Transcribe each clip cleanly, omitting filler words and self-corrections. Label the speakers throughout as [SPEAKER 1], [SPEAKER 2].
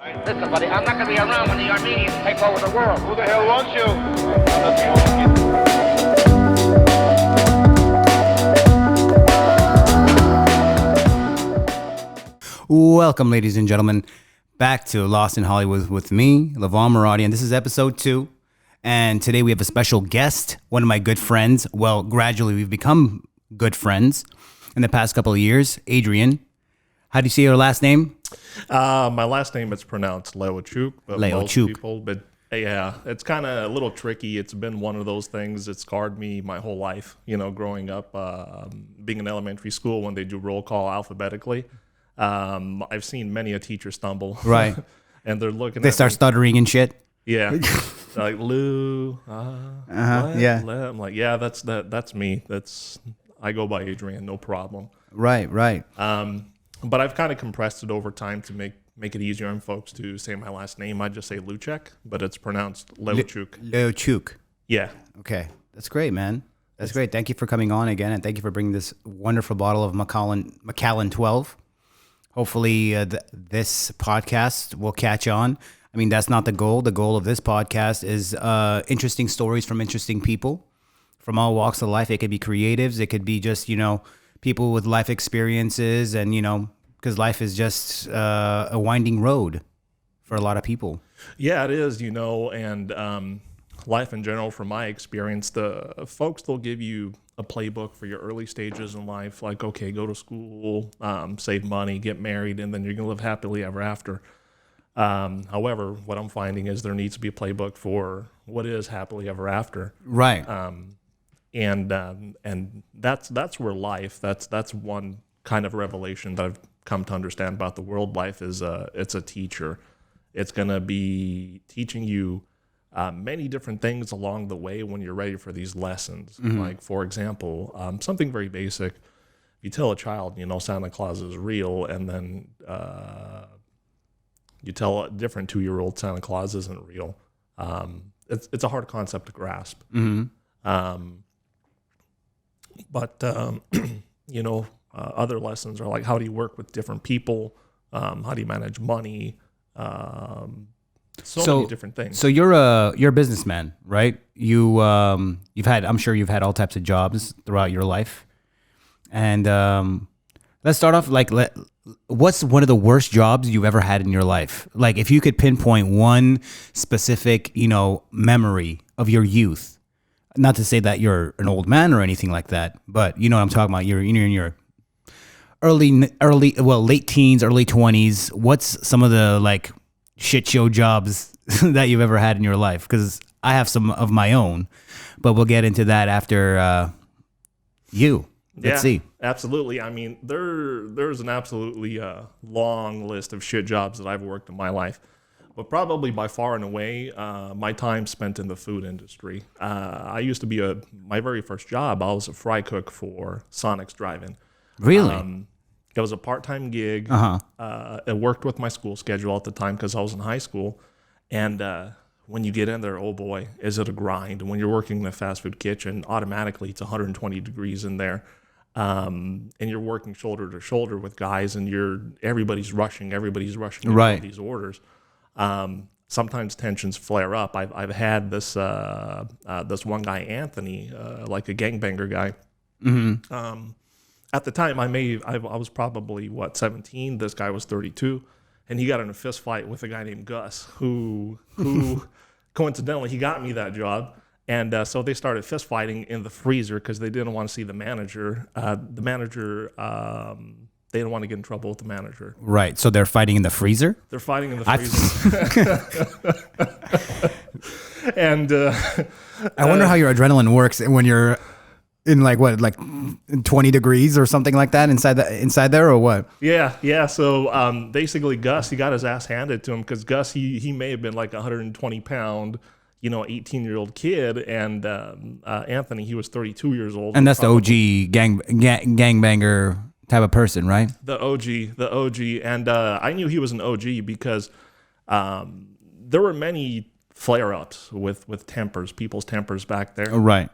[SPEAKER 1] Listen, buddy, I'm not going to be around when the Armenians take over the world.
[SPEAKER 2] Who the hell wants you?
[SPEAKER 3] Welcome, ladies and gentlemen, back to Lost in Hollywood with me, Levon Muradian. This is episode 2, and today we have a special guest, one of my good friends. Well, gradually we've become good friends in the past couple of years, Adrian. How do you say your last name?
[SPEAKER 4] My last name is pronounced Leucic, but most
[SPEAKER 3] Leucic.
[SPEAKER 4] people, but yeah, it's kind of a little tricky. It's been one of those things that scarred me my whole life. You know, growing up, being in elementary school when they do roll call alphabetically, I've seen many a teacher stumble.
[SPEAKER 3] Right.
[SPEAKER 4] And they're looking.
[SPEAKER 3] They
[SPEAKER 4] at
[SPEAKER 3] start
[SPEAKER 4] me.
[SPEAKER 3] stuttering and shit.
[SPEAKER 4] Yeah, like Lou.
[SPEAKER 3] Yeah.
[SPEAKER 4] I'm like, yeah, that's me. I go by Adrian, no problem.
[SPEAKER 3] Right.
[SPEAKER 4] But I've kind of compressed it over time to make it easier on folks to say my last name. I just say Leucic, but it's pronounced Leucic.
[SPEAKER 3] Leucic.
[SPEAKER 4] Yeah.
[SPEAKER 3] Okay. That's great, man. That's great. Thank you for coming on again, and thank you for bringing this wonderful bottle of Macallan 12. Hopefully this podcast will catch on. I mean, that's not the goal. The goal of this podcast is interesting stories from interesting people from all walks of life. It could be creatives. It could be just, people with life experiences, and, because life is just a winding road for a lot of people.
[SPEAKER 4] Yeah, it is, and life in general, from my experience, the folks, they'll give you a playbook for your early stages in life, like, okay, go to school, save money, get married, and then you're going to live happily ever after. However, what I'm finding is there needs to be a playbook for what is happily ever after.
[SPEAKER 3] Right.
[SPEAKER 4] And that's where life, that's one kind of revelation that I've come to understand about the world. Life is it's a teacher. It's going to be teaching you many different things along the way when you're ready for these lessons. Mm-hmm. Like, for example, something very basic. You tell a child, Santa Claus is real, and then you tell a different 2-year-old Santa Claus isn't real. It's a hard concept to grasp.
[SPEAKER 3] Mm-hmm.
[SPEAKER 4] But other lessons are like, how do you work with different people? How do you manage money? So many different things.
[SPEAKER 3] So you're a businessman, right? I'm sure you've had all types of jobs throughout your life. And let's start off what's one of the worst jobs you've ever had in your life? Like, if you could pinpoint one specific, memory of your youth. Not to say that you're an old man or anything like that, but you know what I'm talking about. You're in your late teens, early 20s. What's some of the shit show jobs that you've ever had in your life? Because I have some of my own, but we'll get into that after you. Let's see.
[SPEAKER 4] Absolutely. I mean, there's an absolutely long list of shit jobs that I've worked in my life. But probably by far and away, my time spent in the food industry. I used to be my very first job, I was a fry cook for Sonic's Drive-In.
[SPEAKER 3] Really?
[SPEAKER 4] It was a part-time gig. It worked with my school schedule at the time because I was in high school. And when you get in there, oh boy, is it a grind. When you're working in a fast food kitchen, automatically it's 120 degrees in there. And you're working shoulder to shoulder with guys, and everybody's rushing
[SPEAKER 3] right.
[SPEAKER 4] These orders. Sometimes tensions flare up. I've had this one guy, Anthony, like a gangbanger guy.
[SPEAKER 3] Mm-hmm.
[SPEAKER 4] At the time, I was probably 17. This guy was 32, and he got in a fist fight with a guy named Gus, who coincidentally he got me that job. And so they started fist fighting in the freezer because they didn't want to see the manager. They didn't want to get in trouble with the manager.
[SPEAKER 3] Right. So they're fighting in the freezer?
[SPEAKER 4] They're fighting in the freezer. And
[SPEAKER 3] I wonder how your adrenaline works when you're in 20 degrees or something like that inside there, or what?
[SPEAKER 4] Yeah. So basically Gus, he got his ass handed to him because Gus, he may have been like 120 pound, 18-year-old kid, and Anthony, he was 32 years old.
[SPEAKER 3] And that's probably the OG gangbanger type of person, right?
[SPEAKER 4] The OG. And I knew he was an OG because there were many flare-ups with people's tempers back there.
[SPEAKER 3] Right.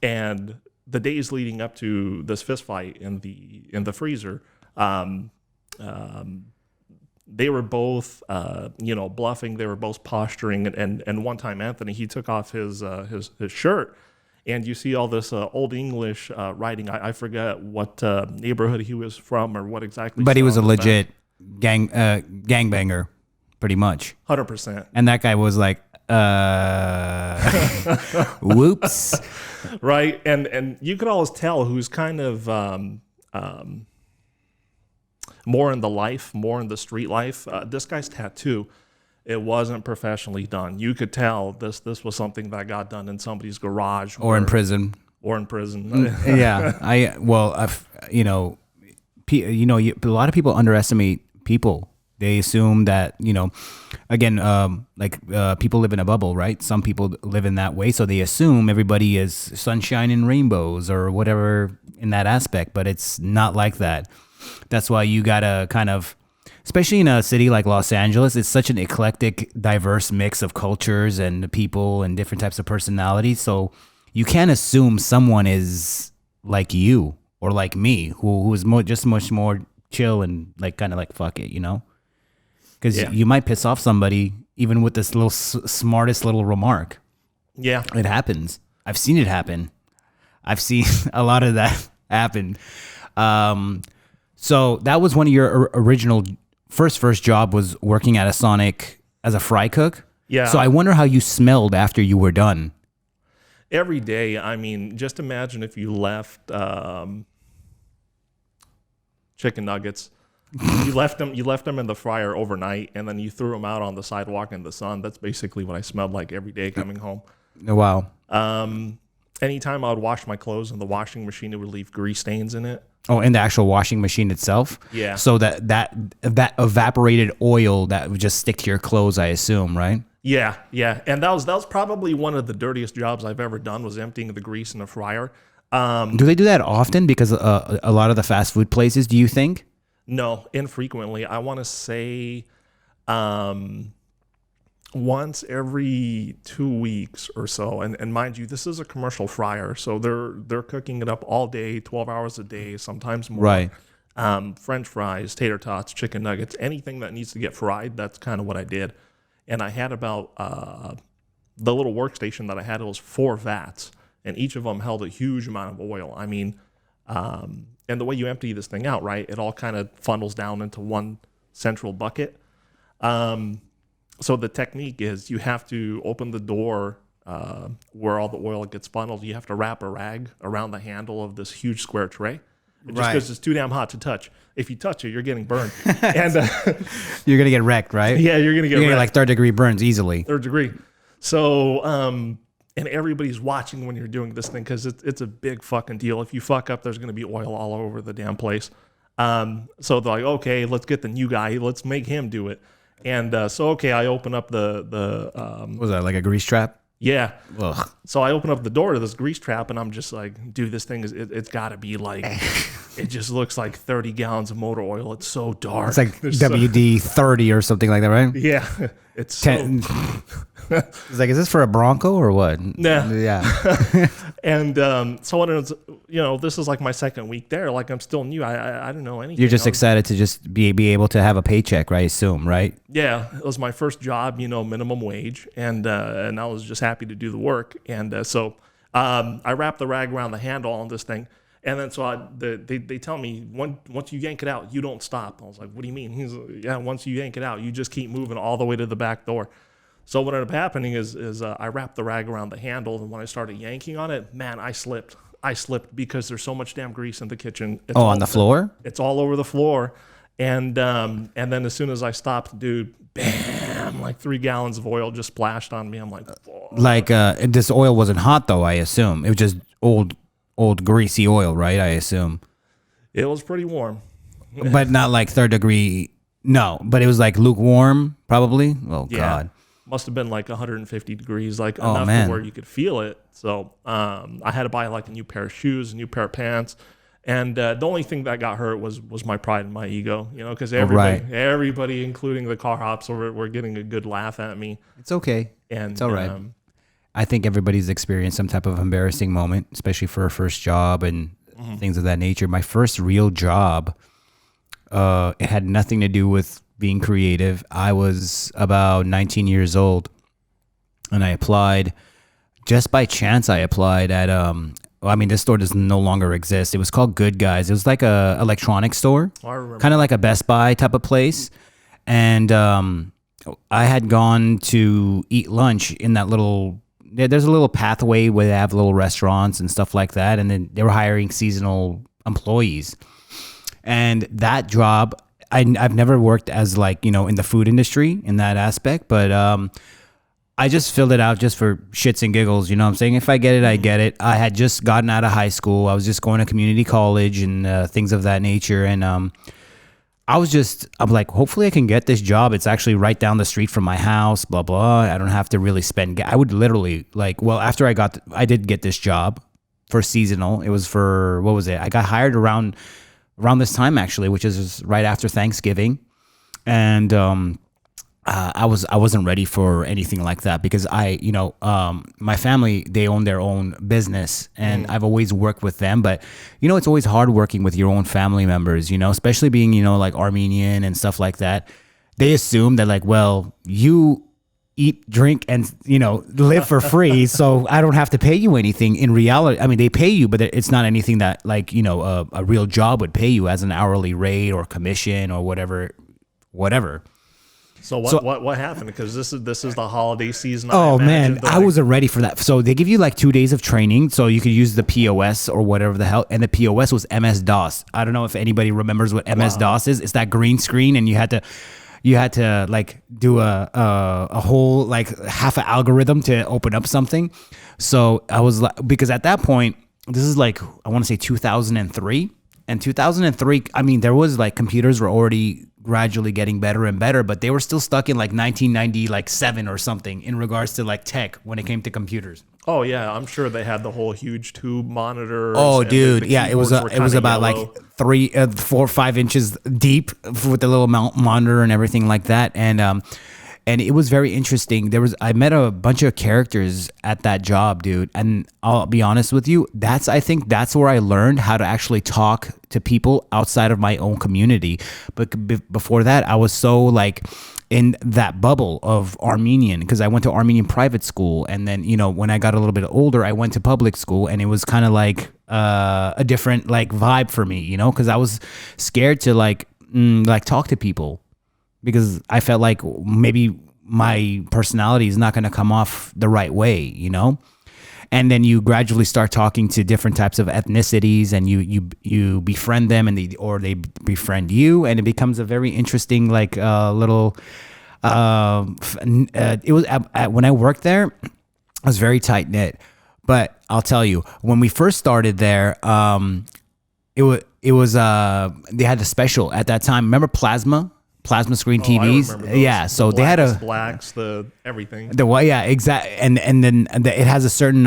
[SPEAKER 4] And the days leading up to this fist fight in the freezer, they were both, bluffing. They were both posturing. And one time, Anthony, he took off his shirt, and you see all this Old English writing. I forget what neighborhood he was from or what exactly.
[SPEAKER 3] But he was a legit gangbanger, pretty much.
[SPEAKER 4] 100%.
[SPEAKER 3] And that guy was like, whoops.
[SPEAKER 4] Right. And you could always tell who's kind of more in the life, more in the street life. This guy's tattoo, it wasn't professionally done. You could tell this was something that got done in somebody's garage.
[SPEAKER 3] Or in prison.
[SPEAKER 4] Or in prison.
[SPEAKER 3] Yeah. A lot of people underestimate people. They assume that, again, people live in a bubble, right? Some people live in that way. So they assume everybody is sunshine and rainbows or whatever in that aspect. But it's not like that. That's why you got to kind of, especially in a city like Los Angeles, it's such an eclectic, diverse mix of cultures and people and different types of personalities. So you can't assume someone is like you or like me, who is just much more chill and kind of fuck it, Because you might piss off somebody even with this little smartest little remark.
[SPEAKER 4] Yeah.
[SPEAKER 3] It happens. I've seen it happen. I've seen a lot of that happen. So that was one of your original first job, was working at a Sonic as a fry cook.
[SPEAKER 4] Yeah.
[SPEAKER 3] So I wonder how you smelled after you were done.
[SPEAKER 4] Every day. I mean, just imagine if you left chicken nuggets. You left them in the fryer overnight, and then you threw them out on the sidewalk in the sun. That's basically what I smelled like every day coming home.
[SPEAKER 3] Wow.
[SPEAKER 4] Anytime I would wash my clothes in the washing machine, it would leave grease stains in it.
[SPEAKER 3] Oh, in the actual washing machine itself?
[SPEAKER 4] Yeah.
[SPEAKER 3] So that evaporated oil that would just stick to your clothes, I assume, right?
[SPEAKER 4] Yeah. And that was probably one of the dirtiest jobs I've ever done, was emptying the grease in a fryer.
[SPEAKER 3] Do they do that often? Because a lot of the fast food places, do you think?
[SPEAKER 4] No, infrequently. I want to say once every 2 weeks or so. And mind you, this is a commercial fryer, so they're cooking it up all day, 12 hours a day, sometimes more.
[SPEAKER 3] Right.
[SPEAKER 4] French fries, tater tots, chicken nuggets, anything that needs to get fried, that's kind of what I did. And I had about the little workstation that I had, it was 4 vats, and each of them held a huge amount of oil. I mean, and the way you empty this thing out, right, it all kind of funnels down into one central bucket. So the technique is you have to open the door where all the oil gets funneled. You have to wrap a rag around the handle of this huge square tray. Just because it's too damn hot to touch. If you touch it, you're getting burned. And
[SPEAKER 3] you're going to get wrecked, right?
[SPEAKER 4] Yeah, you're going to get wrecked.
[SPEAKER 3] Like third-degree burns easily.
[SPEAKER 4] Third degree. So, and everybody's watching when you're doing this thing, because it's a big fucking deal. If you fuck up, there's going to be oil all over the damn place. So they're like, okay, let's get the new guy. Let's make him do it. And I open up the
[SPEAKER 3] what was that, like a grease trap?
[SPEAKER 4] Yeah.
[SPEAKER 3] Ugh.
[SPEAKER 4] So I open up the door to this grease trap, and I'm just like, dude, this thing it's got to be like, it just looks like 30 gallons of motor oil. It's so dark.
[SPEAKER 3] It's like WD-30 or something like that, right?
[SPEAKER 4] Yeah. It's
[SPEAKER 3] 10. It's like, is this for a Bronco or what?
[SPEAKER 4] Nah.
[SPEAKER 3] Yeah.
[SPEAKER 4] And so when it's, this is like my second week there. Like, I'm still new. I don't know anything.
[SPEAKER 3] You're just excited to just be able to have a paycheck, right? I assume, right?
[SPEAKER 4] Yeah, it was my first job, minimum wage, and I was just happy to do the work. And so I wrapped the rag around the handle on this thing, and then so they tell me, once you yank it out, you don't stop. I was like, what do you mean? He's like, yeah, once you yank it out, you just keep moving all the way to the back door. So what ended up happening is I wrapped the rag around the handle, and when I started yanking on it, man, I slipped because there's so much damn grease in the kitchen.
[SPEAKER 3] On the floor?
[SPEAKER 4] It's all over the floor. And then as soon as I stopped, dude, bam, like 3 gallons of oil just splashed on me. I'm like, oh.
[SPEAKER 3] Like this oil wasn't hot though, I assume. It was just old greasy oil, right? I assume.
[SPEAKER 4] It was pretty warm.
[SPEAKER 3] But not like third degree. No, but it was like lukewarm, probably. Oh,
[SPEAKER 4] yeah.
[SPEAKER 3] God.
[SPEAKER 4] Must have been like 150 degrees, like enough to where you could feel it. So I had to buy like a new pair of shoes, a new pair of pants. And the only thing that got hurt was my pride and my ego, because everybody, including the car hops, were getting a good laugh at me.
[SPEAKER 3] It's okay.
[SPEAKER 4] And
[SPEAKER 3] it's all right. I think everybody's experienced some type of embarrassing moment, especially for a first job and things of that nature. My first real job, it had nothing to do with being creative. I was about 19 years old, and I applied. Just by chance, I applied at well, I mean, this store does no longer exist. It was called Good Guys. It was like a electronics store,
[SPEAKER 4] I remember.
[SPEAKER 3] kind of like a Best Buy type of place. And I had gone to eat lunch in that little. There's a little pathway where they have little restaurants and stuff like that, and then they were hiring seasonal employees. And that job, I've never worked as like, you know, in the food industry in that aspect, but I just filled it out just for shits and giggles. You know what I'm saying? If I get it, I get it. I had just gotten out of high school. I was just going to community college and things of that nature. And I'm like, hopefully I can get this job. It's actually right down the street from my house, blah, blah. I don't have to really spend. I would literally like, well, after I did get this job for seasonal. It was for, what was it? I got hired around this time actually, which is right after Thanksgiving. And, I wasn't ready for anything like that because my family, they own their own business and I've always worked with them, but you know, it's always hard working with your own family members, you know, especially being, you know, like Armenian and stuff like that. They assume that like, well, you eat, drink, and, you know, live for free. So I don't have to pay you anything. In reality, I mean, they pay you, but it's not anything that like, you know, a real job would pay you as an hourly rate or commission or whatever.
[SPEAKER 4] So what happened? Because this is the holiday season.
[SPEAKER 3] Oh man, I wasn't ready for that. So they give you like 2 days of training, so you could use the POS or whatever the hell. And the POS was MS DOS. I don't know if anybody remembers what MS DOS is. It's that green screen, and you had to like do a whole like half an algorithm to open up something. So I was like, because at that point, this is like I want to say 2003. And 2003, I mean, there was like computers were already gradually getting better and better, but they were still stuck in like 1997 or something in regards to like tech when it came to computers.
[SPEAKER 4] Oh yeah, I'm sure they had the whole huge tube monitor.
[SPEAKER 3] Oh dude, yeah, it was about
[SPEAKER 4] yellow.
[SPEAKER 3] like 3, 4, 5 inches deep with the little monitor and everything like that, and it was very interesting. I met a bunch of characters at that job, dude. And I'll be honest with you, I think that's where I learned how to actually talk to people outside of my own community. But before that, I was so like in that bubble of Armenian because I went to Armenian private school. And then, you know, when I got a little bit older, I went to public school, and it was kind of like a different like vibe for me, you know, because I was scared to like talk to people. Because I felt like maybe my personality is not going to come off the right way, you know? And then you gradually start talking to different types of ethnicities, and you befriend them, and they befriend you, and it becomes a very interesting like little. It was when I worked there, I was very tight knit. But I'll tell you, when we first started there, it was they had a special at that time. Remember plasma screen TVs? Yeah, so they had
[SPEAKER 4] blacks, the everything.
[SPEAKER 3] Exactly, and then it has a certain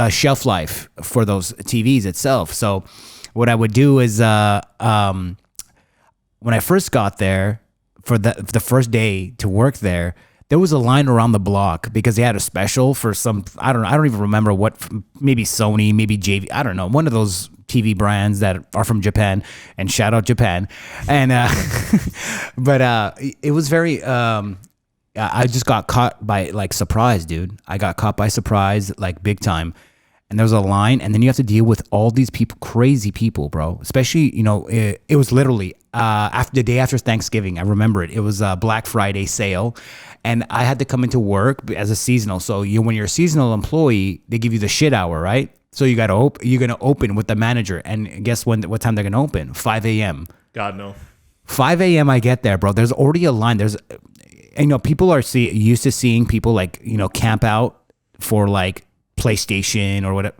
[SPEAKER 3] shelf life for those TVs itself. So what I would do is when I first got there for the first day to work there was a line around the block because they had a special for some I don't even remember what, maybe Sony, maybe JV, I don't know, one of those TV brands that are from Japan, and shout out Japan. And but it was very I just got caught by like surprise, dude. I got caught by surprise like big time. And there was a line, and then you have to deal with all these people, crazy people, bro. Especially, you know, it was literally after the day after Thanksgiving. I remember it. It was a Black Friday sale, and I had to come into work as a seasonal. So when you're a seasonal employee, they give you the shit hour, right? So you're gonna open with the manager, and guess what time they're gonna open? 5 a.m.
[SPEAKER 4] God no.
[SPEAKER 3] 5 a.m. I get there, bro. There's already a line. You know, people are used to seeing people like, you know, camp out for like PlayStation or whatever.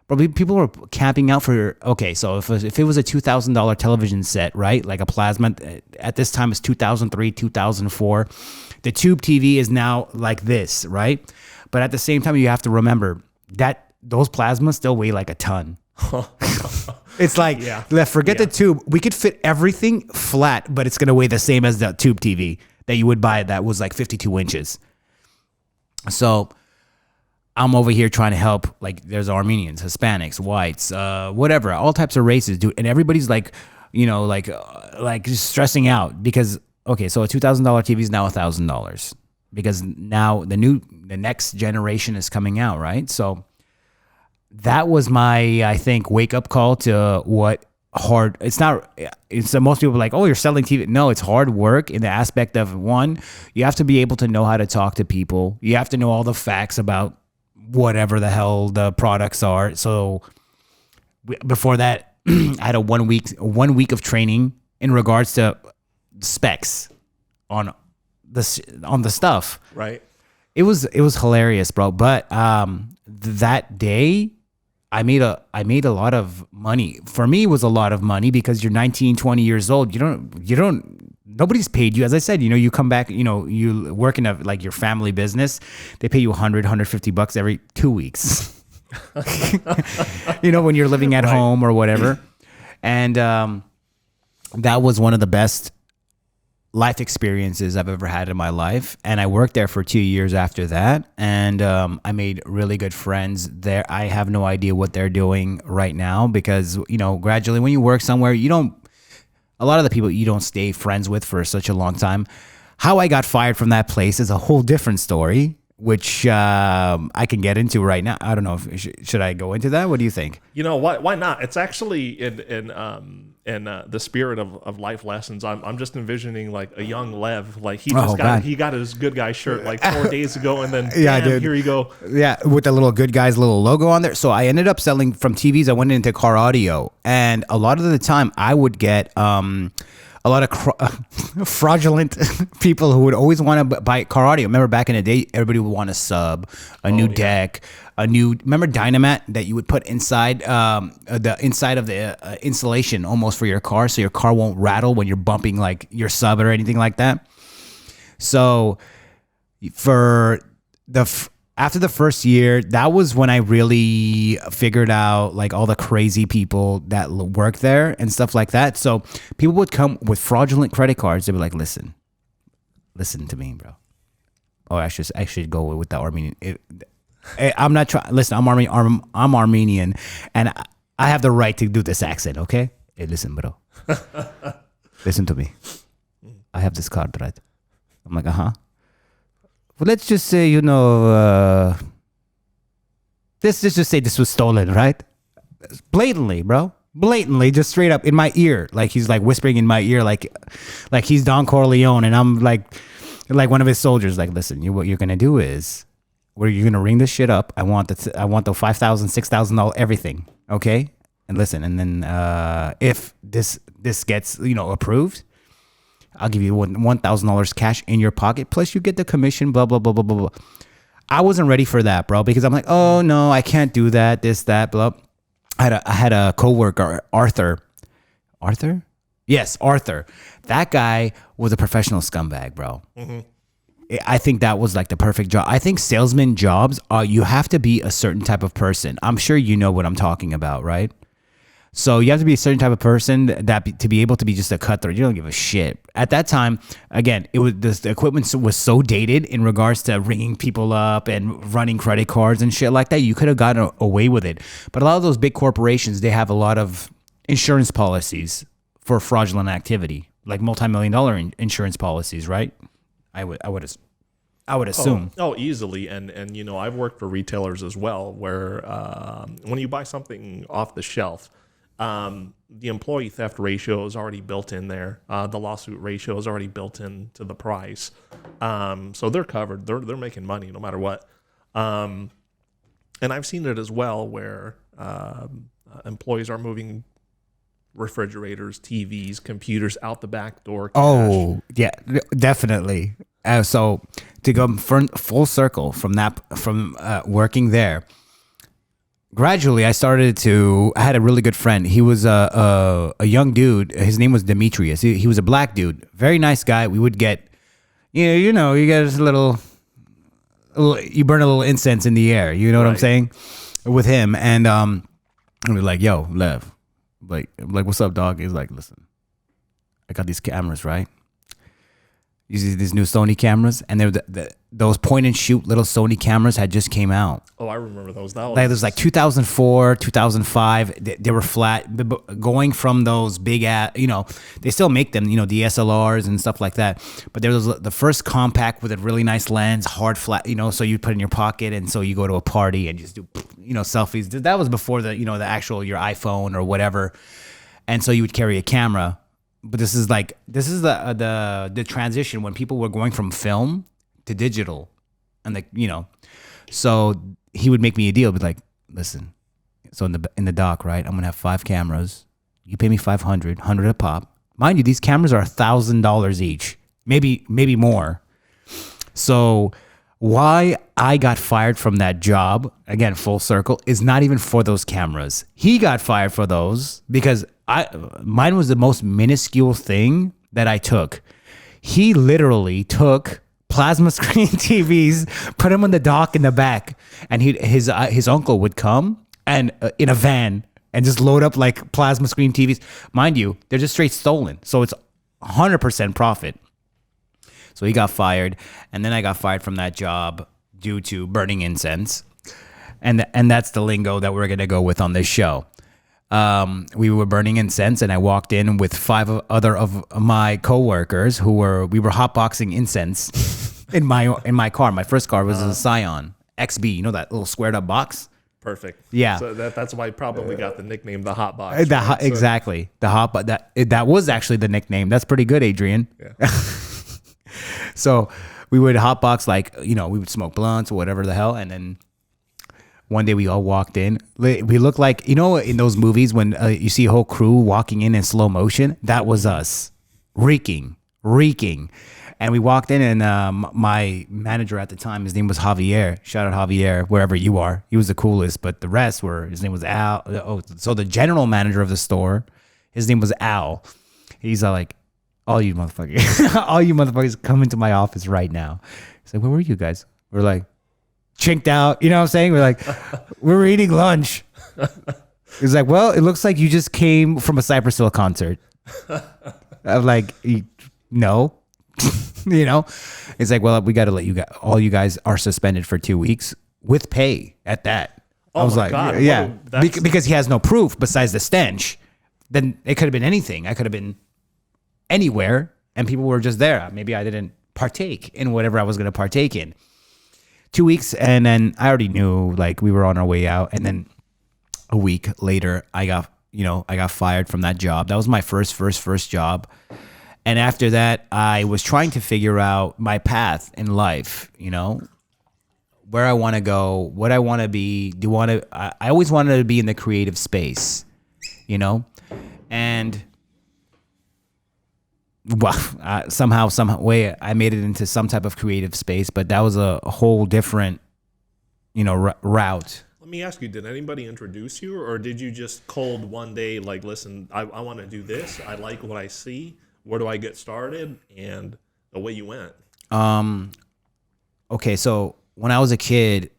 [SPEAKER 3] But people were camping out for, okay, so if it was a $2,000 television set, right? Like a plasma, at this time it's 2003, 2004. The tube TV is now like this, right? But at the same time, you have to remember that those plasmas still weigh like a ton. It's like, forget the tube. We could fit everything flat, but it's going to weigh the same as the tube TV that you would buy that was like 52 inches. So I'm over here trying to help. Like, there's Armenians, Hispanics, whites, whatever, all types of races, dude. And everybody's like, you know, like just stressing out because okay, so a $2,000 TV is now $1,000 because now the next generation is coming out, right? So that was my, I think, wake up call to what hard. It's not. It's most people are like, oh, you're selling TV. No, it's hard work in the aspect of, one, you have to be able to know how to talk to people. You have to know all the facts about whatever the hell the products are. So before that, I had a 1 week of training in regards to specs on the stuff.
[SPEAKER 4] Right.
[SPEAKER 3] It was hilarious, bro. But that day, I made a lot of money. For me, it was a lot of money because you're 19, 20 years old. Nobody's paid you. As I said, you come back, you work in like your family business. They pay you $100-$150 every 2 weeks. When you're living at home or whatever. And that was one of the best life experiences I've ever had in my life. And I worked there for 2 years after that. And I made really good friends there. I have no idea what they're doing right now because, gradually when you work somewhere, a lot of the people you don't stay friends with for such a long time. How I got fired from that place is a whole different story, which I can get into right now. I don't know should I go into that? What do you think?
[SPEAKER 4] Why not? It's actually in the spirit of life lessons. I'm just envisioning like a young Lev, like he got his good guy shirt like 4 days ago, and then here you go.
[SPEAKER 3] Yeah, with the little good guys little logo on there. So I ended up selling from TVs. I went into car audio, and a lot of the time I would get a lot of fraudulent people who would always want to buy car audio. Remember back in the day, everybody would want a sub, a new deck, remember Dynamat that you would put inside the inside of the insulation almost for your car, so your car won't rattle when you're bumping like your sub or anything like that. So after the first year, that was when I really figured out like all the crazy people that work there and stuff like that. So people would come with fraudulent credit cards. They'd be like, listen to me, bro. Oh, I should go with the Armenian. I'm not trying. Listen, I'm Armenian, and I have the right to do this accent. Okay, hey, listen, bro. Listen to me. I have this card, right? I'm like, Well, let's just say, let's just say this was stolen, right? Blatantly, bro. Blatantly, just straight up in my ear. Like he's like whispering in my ear, like he's Don Corleone, and I'm like one of his soldiers. Like, listen, what you're gonna do is, you're gonna ring this shit up. I want the $5,000, $6,000, everything. Okay, and listen, and then if this gets approved, I'll give you $1,000 cash in your pocket. Plus you get the commission, blah, blah, blah, blah, blah, blah. I wasn't ready for that, bro, because I'm like, oh no, I can't do that, this, that, blah. I had a coworker, Arthur. Arthur? Yes, Arthur. That guy was a professional scumbag, bro. Mm-hmm. I think that was like the perfect job. I think salesman jobs you have to be a certain type of person. I'm sure you know what I'm talking about, right? So you have to be a certain type of person to be able to be just a cutthroat. You don't give a shit. At that time, again, the equipment was so dated in regards to ringing people up and running credit cards and shit like that. You could have gotten away with it. But a lot of those big corporations, they have a lot of insurance policies for fraudulent activity, like multi-million-dollar insurance policies, right? I would assume.
[SPEAKER 4] Oh, easily. And I've worked for retailers as well, where when you buy something off the shelf, the employee theft ratio is already built in there. The lawsuit ratio is already built into the price. So they're covered. They're making money no matter what. And I've seen it as well where employees are moving refrigerators, TVs, computers out the back door. Cash.
[SPEAKER 3] Oh, yeah, definitely. So to go full circle from working there, gradually I had a really good friend. He was a young dude. His name was Demetrius. He was a black dude, very nice guy. We would get, you get a little, you burn a little incense in the air. You know what I'm saying? With him, and we're like, yo, Lev, like what's up, dog? He's like, listen, I got these cameras, right? You see these new Sony cameras, and those point and shoot little Sony cameras had just came out.
[SPEAKER 4] Oh, I remember those. That
[SPEAKER 3] Like it was like 2004, 2005. They were flat. Going from those big, they still make them, DSLRs and stuff like that. But there was the first compact with a really nice lens, hard flat, so you put it in your pocket, and so you go to a party and just do, selfies. That was before the actual your iPhone or whatever, and so you would carry a camera. But this is the transition when people were going from film to digital, and so he would make me a deal, be like, listen, so in the dock, right, I'm gonna have 5 cameras. You pay me $500 a pop. Mind you, these cameras are $1,000 each, maybe more. So why I got fired from that job, again, full circle, is not even for those cameras. He got fired for those because mine was the most minuscule thing that I took. He literally took plasma screen TVs, put them on the dock in the back, and his uncle would come and in a van and just load up like plasma screen TVs. Mind you, they're just straight stolen, so it's 100% profit. So he got fired, and then I got fired from that job due to burning incense, and that's the lingo that we're gonna go with on this show. We were burning incense, and I walked in with 5 other of my coworkers we were hotboxing incense in my car. My first car was a Scion XB, that little squared up box.
[SPEAKER 4] Perfect.
[SPEAKER 3] Yeah.
[SPEAKER 4] So that's why I probably got the nickname the Hot Box.
[SPEAKER 3] Exactly. The hot, but that was actually the nickname. That's pretty good, Adrian.
[SPEAKER 4] Yeah.
[SPEAKER 3] So we would hotbox, we would smoke blunts or whatever the hell, and then one day we all walked in. We looked like, in those movies when you see a whole crew walking in slow motion. That was us, reeking. And we walked in, and my manager at the time, his name was Javier. Shout out Javier, wherever you are. He was the coolest, but the rest his name was Al. Oh, so the general manager of the store, his name was Al. He's like, all you motherfuckers come into my office right now. He's like, where were you guys? We're like, chinked out, you know what I'm saying? We're like, we were eating lunch. He's like, well, it looks like you just came from a Cypress Hill concert. I'm like, no. It's like, well, we got to let you guys, all you guys are suspended for 2 weeks with pay at that. I was like,
[SPEAKER 4] God.
[SPEAKER 3] yeah, because he has no proof besides the stench. Then it could have been anything. I could have been anywhere, and people were just there. Maybe I didn't partake in whatever I was going to partake in. 2 weeks, and then I already knew, we were on our way out, and then a week later, I got fired from that job. That was my first job. And after that, I was trying to figure out my path in life, where I want to go, what I want to be. I always wanted to be in the creative space, and somehow, some way, I made it into some type of creative space, but that was a whole different, route.
[SPEAKER 4] Let me ask you, did anybody introduce you, or did you just cold one day, listen, I want to do this. I like what I see. Where do I get started? And away you went.
[SPEAKER 3] Okay, so when I was a kid,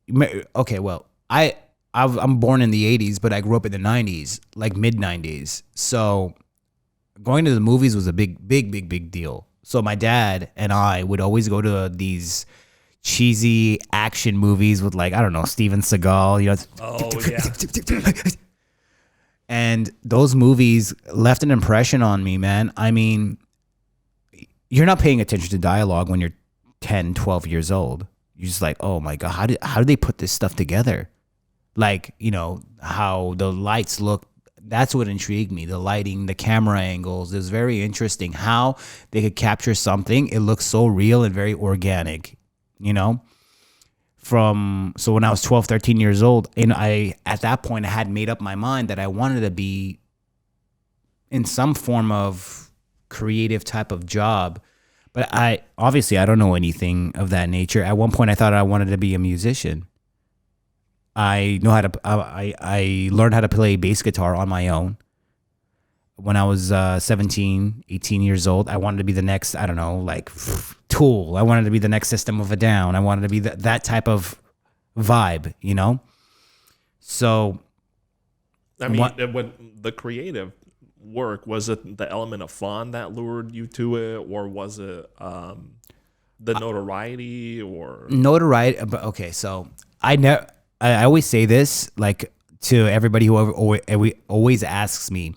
[SPEAKER 3] I'm born in the 80s, but I grew up in the 90s, mid 90s. So going to the movies was a big deal. So my dad and I would always go to these cheesy action movies with Steven Seagal,
[SPEAKER 4] Oh yeah.
[SPEAKER 3] And those movies left an impression on me, man. I mean, you're not paying attention to dialogue when you're 10, 12 years old. You're just like, oh my God, how do they put this stuff together? How the lights look. That's what intrigued me. The lighting, the camera angles. It was very interesting how they could capture something. It looks so real and very organic, So when I was 12, 13 years old, and at that point, I had made up my mind that I wanted to be in some form of creative type of job. But I don't know anything of that nature. At one point, I thought I wanted to be a musician. I learned how to play bass guitar on my own. When I was 17, 18 years old, I wanted to be the next, Tool. I wanted to be the next System of a Down. I wanted to be that type of vibe, So,
[SPEAKER 4] when the creative work, was it the element of fun that lured you to it, or was it The notoriety or
[SPEAKER 3] notoriety. But okay, so I always say this like to everybody who always asks me.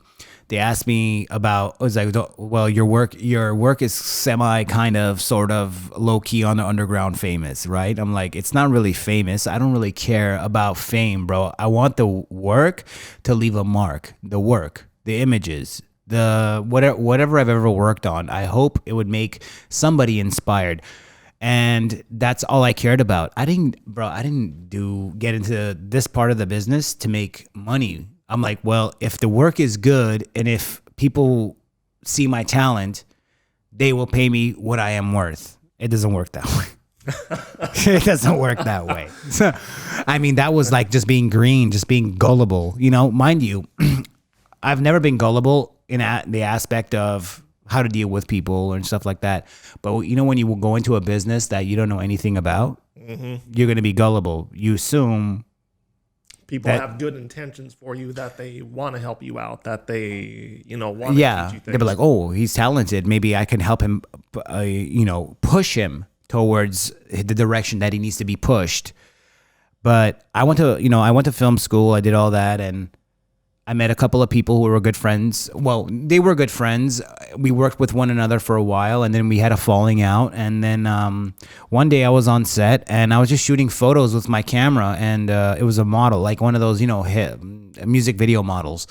[SPEAKER 3] They ask me about, it's like, well, your work is semi kind of sort of low key on the underground famous, right? I'm like, it's not really famous. I don't really care about fame, bro. I want the work to leave a mark. The work, the images, the whatever I've ever worked on. I hope it would make somebody inspired. And that's all I cared about. I didn't get into this part of the business to make money. I'm like, well, if the work is good and if people see my talent, they will pay me what I am worth. It doesn't work that way. It doesn't work that way. So, I mean, that was like just being green, just being gullible. You know, mind you, I've never been gullible in the aspect of how to deal with people and stuff like that. But you know, when you go into a business that you don't know anything about, you're going to be gullible. You assume
[SPEAKER 4] people have good intentions for you, that they want to help you out, that they, want to teach you things.
[SPEAKER 3] They'll be like, oh, he's talented. Maybe I can help him, push him towards the direction that he needs to be pushed. But I went to film school. I did all that, and I met a couple of people who were good friends. Well, they were good friends. We worked with one another for a while, and then we had a falling out. And then one day I was on set, and I was just shooting photos with my camera, and it was a model, like one of those, music video models.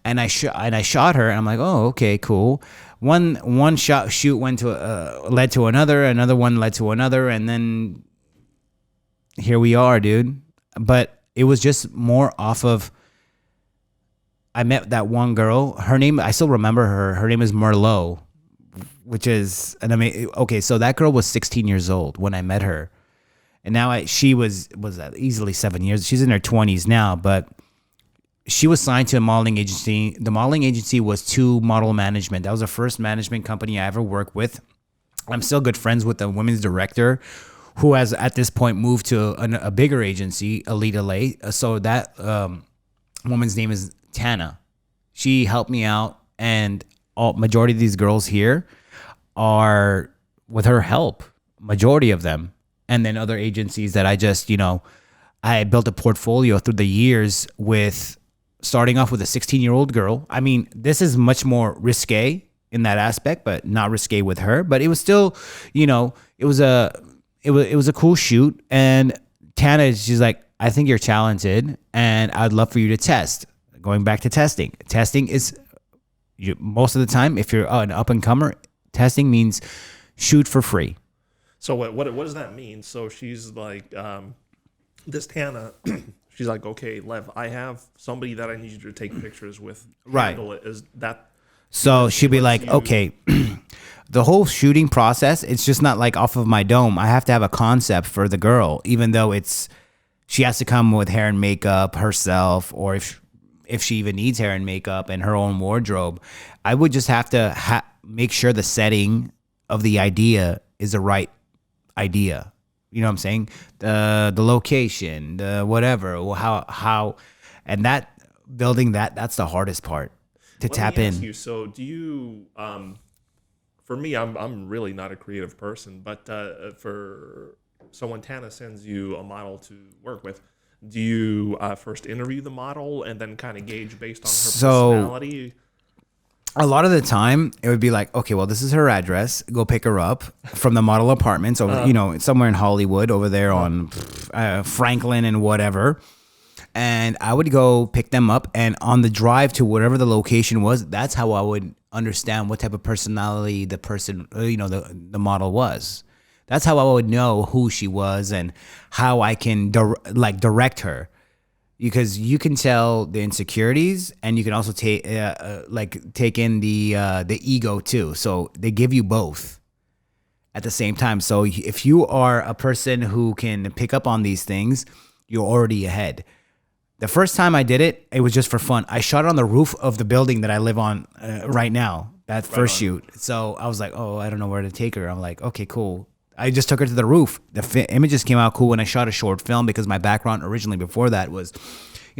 [SPEAKER 3] And I shot her, and I'm like, oh, okay, cool. One shoot went to led to another one led to another, and then here we are, dude. But it was just more off of, I met that one girl. Her name, I still remember her. Her name is Merlot, which is an amazing. Okay, so that girl was 16 years old when I met her, and now she was that easily 7 years. She's in her 20s now, but she was signed to a modeling agency. The modeling agency was 2 Model Management. That was the first management company I ever worked with. I'm still good friends with the women's director, who has at this point moved to a bigger agency, Elite LA. So that woman's name is Tana. She helped me out, and majority of these girls here are with her help, majority of them. And then other agencies that I just, I built a portfolio through the years with starting off with a 16-year-old girl. I mean, this is much more risque in that aspect, but not risque with her. But it was still, it was a cool shoot. And Tana, she's like, I think you're talented, and I'd love for you to test. Going back to testing. Testing is, most of the time, if you're an up-and-comer, testing means shoot for free.
[SPEAKER 4] So what does that mean? So she's like, this Tana, she's like, okay, Lev, I have somebody that I need you to take pictures with.
[SPEAKER 3] Right.
[SPEAKER 4] Is that...
[SPEAKER 3] So she'd be like, okay, the whole shooting process, it's just not like off of my dome. I have to have a concept for the girl, even though she has to come with hair and makeup herself, or if she even needs hair and makeup and her own wardrobe. I would just have to make sure the setting of the idea is the right idea. You know what I'm saying? The location, the whatever, how, and that building that's the hardest part to tap in.
[SPEAKER 4] So do you, for me, I'm really not a creative person, but for someone, Tana sends you a model to work with, do you first interview the model and then kind of gauge based on her personality?
[SPEAKER 3] A lot of the time, it would be like, okay, well, this is her address. Go pick her up from the model apartments, over, somewhere in Hollywood, over there on Franklin and whatever. And I would go pick them up, and on the drive to whatever the location was, that's how I would understand what type of personality the person, the model was. That's how I would know who she was and how I can direct her, because you can tell the insecurities, and you can also take in the ego too. So they give you both at the same time. So if you are a person who can pick up on these things, you're already ahead. The first time I did it, it was just for fun. I shot it on the roof of the building that I live on right now. That first shoot. So I was like, oh, I don't know where to take her. I'm like, okay, cool. I just took her to the roof. The images came out cool when I shot a short film, because my background originally before that was,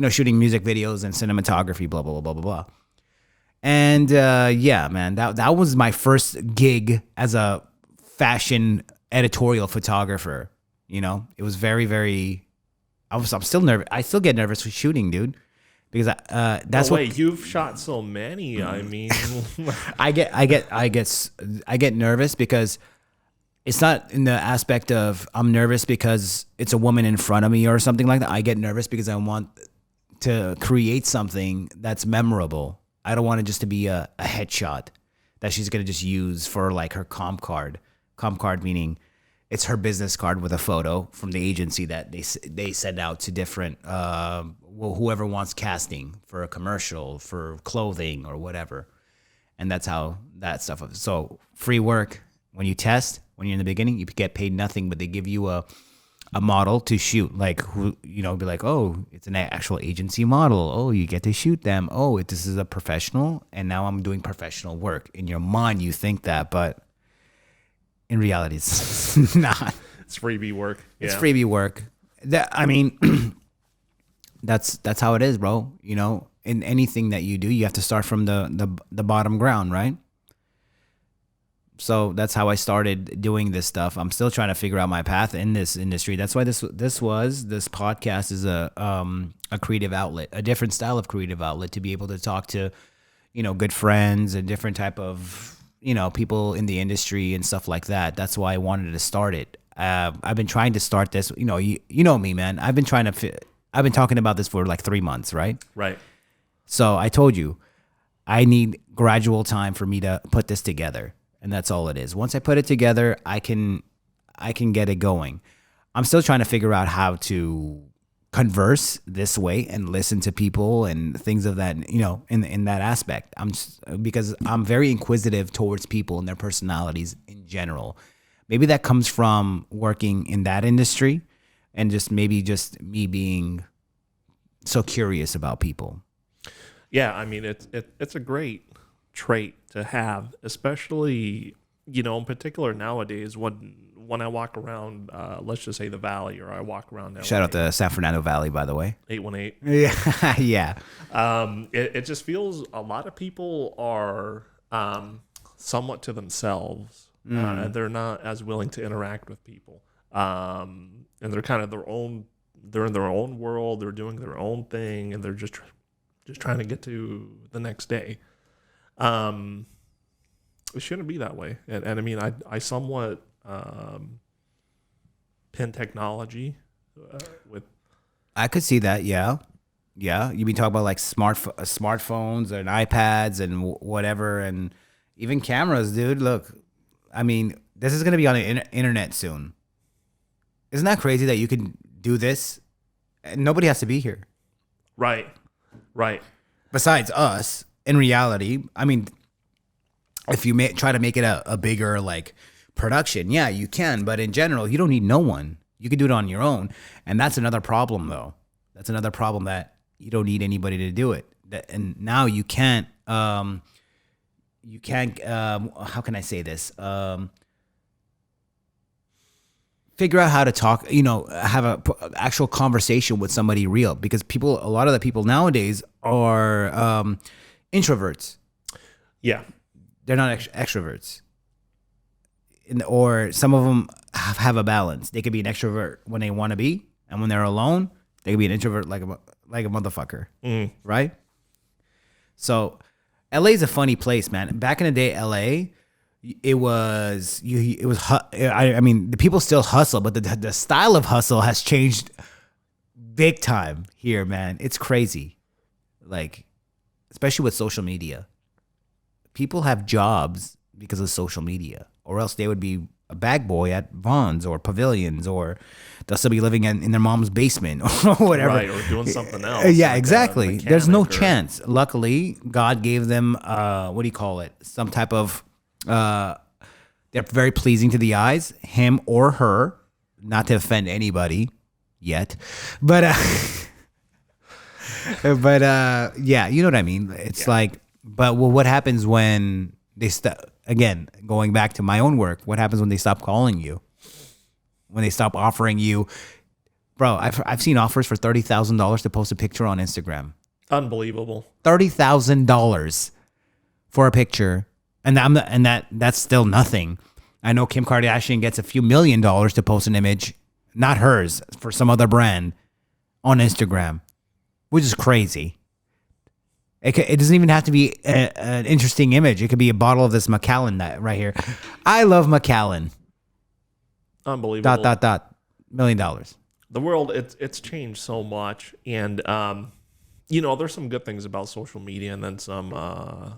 [SPEAKER 3] shooting music videos and cinematography, blah, blah, blah, blah, blah. And yeah, man, that was my first gig as a fashion editorial photographer. You know, it was very, very. I'm still nervous. I still get nervous with shooting, dude, because that's what
[SPEAKER 4] you've shot so many. I mean,
[SPEAKER 3] I get nervous because it's not in the aspect of I'm nervous because it's a woman in front of me or something like that. I get nervous because I want to create something that's memorable. I don't want it just to be a headshot that she's going to just use for like her comp card. Comp card meaning it's her business card with a photo from the agency that they send out to different, whoever wants casting for a commercial, for clothing or whatever. And that's how that stuff is. So free work, when you test, when you're in the beginning, you get paid nothing, but they give you a model to shoot. Like, who, you know, be like, oh, it's an actual agency model. Oh, you get to shoot them. Oh, this is a professional. And now I'm doing professional work. In your mind, you think that, but in reality, it's not.
[SPEAKER 4] It's freebie work. Yeah.
[SPEAKER 3] It's freebie work. I mean, that's how it is, bro. You know, in anything that you do, you have to start from the bottom ground, right? So that's how I started doing this stuff. I'm still trying to figure out my path in this industry. That's why this podcast is a creative outlet, a different style of creative outlet, to be able to talk to, you know, good friends and different type of, you know, people in the industry and stuff like that. That's why I wanted to start it. I've been trying to start this. You know, you know me, man. I've been talking about this for like 3 months, right?
[SPEAKER 4] Right.
[SPEAKER 3] So I told you, I need gradual time for me to put this together. And that's all it is. Once I put it together, I can get it going. I'm still trying to figure out how to converse this way and listen to people and things of that, you know, in that aspect. Because I'm very inquisitive towards people and their personalities in general. Maybe that comes from working in that industry and just me being so curious about people.
[SPEAKER 4] Yeah, I mean, it's a great trait to have, especially, you know, in particular nowadays when I walk around, let's just say the Valley, or I walk around LA.
[SPEAKER 3] Shout out to San Fernando Valley, by the way.
[SPEAKER 4] 818.
[SPEAKER 3] Yeah, yeah.
[SPEAKER 4] It just feels a lot of people are somewhat to themselves. They're not as willing to interact with people, and they're kind of they're in their own world. They're doing their own thing, and they're just trying to get to the next day. It shouldn't be that way. And I mean, I somewhat pin technology with.
[SPEAKER 3] I could see that. Yeah. You be talking about like smartphones and iPads and whatever, and even cameras, dude. Look, I mean, this is gonna be on the internet soon. Isn't that crazy that you can do this and nobody has to be here?
[SPEAKER 4] Right.
[SPEAKER 3] Besides us. In reality, I mean, if you try to make it a bigger like production, yeah, you can. But in general, you don't need no one. You can do it on your own, and that's another problem, though. That's another problem, that you don't need anybody to do it. And now you can't. How can I say this? Figure out how to talk. You know, have a actual conversation with somebody real, because a lot of the people nowadays are introverts.
[SPEAKER 4] Yeah.
[SPEAKER 3] They're not extroverts. Or some of them have a balance. They could be an extrovert when they want to be, and when they're alone, they could be an introvert like a motherfucker. Right? So LA is a funny place, man. Back in the day, LA, I mean, the people still hustle, but the style of hustle has changed big time here, man. It's crazy. Like, especially with social media. People have jobs because of social media, or else they would be a bag boy at Vaughn's or Pavilions, or they'll still be living in their mom's basement or whatever.
[SPEAKER 4] Right, or doing something else.
[SPEAKER 3] Yeah, like exactly. There's no chance. Luckily, God gave them, some type of, they're very pleasing to the eyes, him or her, not to offend anybody yet, but yeah, you know what I mean? It's like, but what happens when they again, going back to my own work, what happens when they stop calling you? When they stop offering you, bro, I've seen offers for $30,000 to post a picture on Instagram.
[SPEAKER 4] Unbelievable.
[SPEAKER 3] $30,000 for a picture. And that's still nothing. I know Kim Kardashian gets a few $1 million to post an image, not hers, for some other brand on Instagram, which is crazy. It doesn't even have to be an interesting image. It could be a bottle of this Macallan that right here. I love Macallan.
[SPEAKER 4] Unbelievable.
[SPEAKER 3] $1 million.
[SPEAKER 4] The world, it's changed so much, and there's some good things about social media, and then some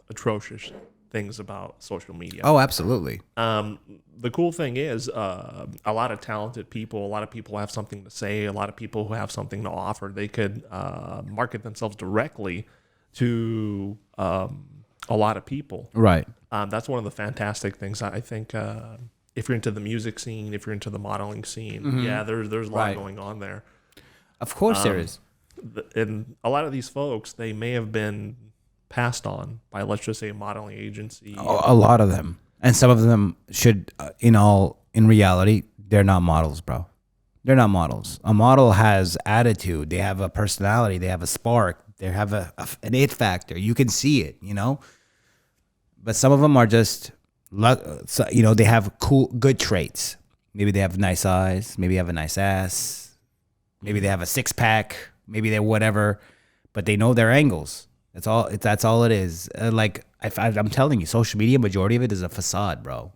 [SPEAKER 4] atrocious things about social media.
[SPEAKER 3] Oh, absolutely.
[SPEAKER 4] The cool thing is, a lot of talented people, a lot of people have something to say, a lot of people who have something to offer. They could market themselves directly to a lot of people.
[SPEAKER 3] Right.
[SPEAKER 4] That's one of the fantastic things. I think if you're into the music scene, if you're into the modeling scene, there's a lot going on there.
[SPEAKER 3] Of course there is.
[SPEAKER 4] And a lot of these folks, they may have been passed on by, let's just say, a modeling agency.
[SPEAKER 3] A lot of them. And some of them should, in reality, they're not models, bro. They're not models. A model has attitude. They have a personality. They have a spark. They have an it factor. You can see it, But some of them are just, they have good traits. Maybe they have nice eyes. Maybe they have a nice ass. Maybe they have a six-pack. Maybe they're whatever. But they know their angles. That's all it is. I'm telling you, social media, majority of it is a facade, bro.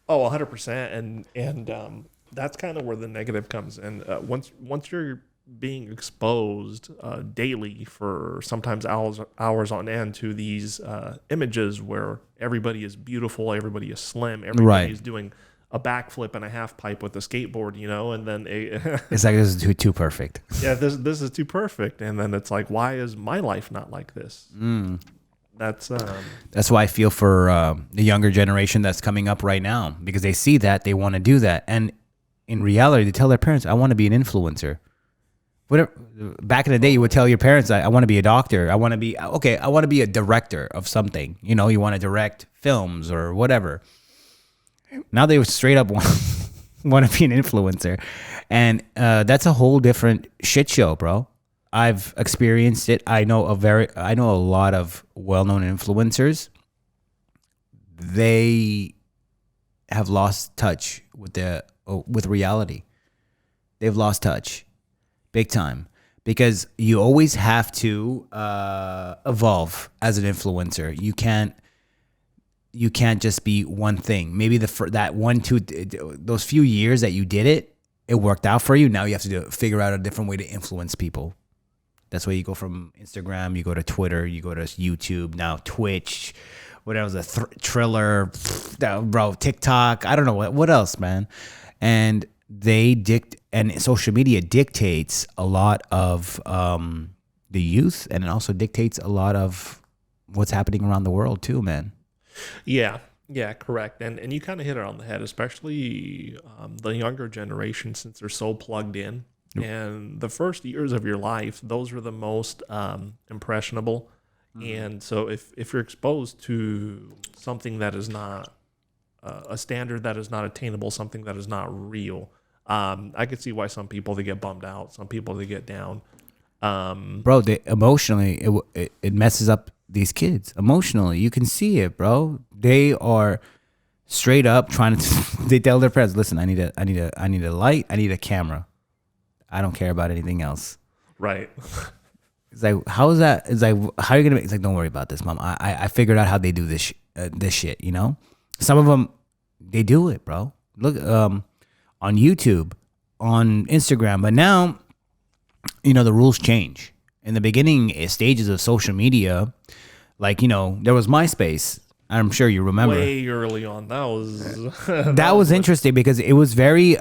[SPEAKER 4] Oh, 100%. And that's kind of where the negative comes in. Once you're being exposed daily for sometimes hours on end to these images where everybody is beautiful, everybody is slim, everybody is doing a backflip and a half pipe with a skateboard, and then
[SPEAKER 3] it's like, this is too perfect.
[SPEAKER 4] Yeah, this is too perfect, and then it's like, why is my life not like this? That's
[SPEAKER 3] why I feel for the younger generation that's coming up right now, because they see that, they want to do that, and in reality, they tell their parents, "I want to be an influencer." Whatever. Back in the day, you would tell your parents, I want to be a doctor. I want to be a director of something. You want to direct films or whatever. Now they straight up want to be an influencer. And that's a whole different shit show, bro. I've experienced it. I know a lot of well-known influencers. They have lost touch with reality. They've lost touch. Big time, because you always have to evolve as an influencer. You can't just be one thing. Maybe those few years that you did it worked out for you. Now you have to figure out a different way to influence people. That's why you go from Instagram, you go to Twitter, you go to YouTube, now Twitch, what else? Triller, bro, TikTok. I don't know what else, man. And and social media dictates a lot of the youth, and it also dictates a lot of what's happening around the world too, man.
[SPEAKER 4] Yeah, correct. And you kind of hit it on the head, especially the younger generation, since they're so plugged in. And the first years of your life, those are the most impressionable. And so if you're exposed to something that is not a standard that is not attainable, something that is not real, I could see why some people, they get bummed out, some people, they get down.
[SPEAKER 3] Bro, emotionally, it messes up these kids. Emotionally, you can see it, bro. They are straight up trying to. They tell their parents, "Listen, I need a light. I need a camera. I don't care about anything else."
[SPEAKER 4] Right.
[SPEAKER 3] It's like, how is that? It's like, how are you gonna? It's like, don't worry about this, mom. I figured out how they do this shit. Some of them, they do it, bro. Look, on YouTube, on Instagram, but now, the rules change. In the beginning stages of social media, there was MySpace. I'm sure you remember.
[SPEAKER 4] Way early on, that was
[SPEAKER 3] that was interesting because it was very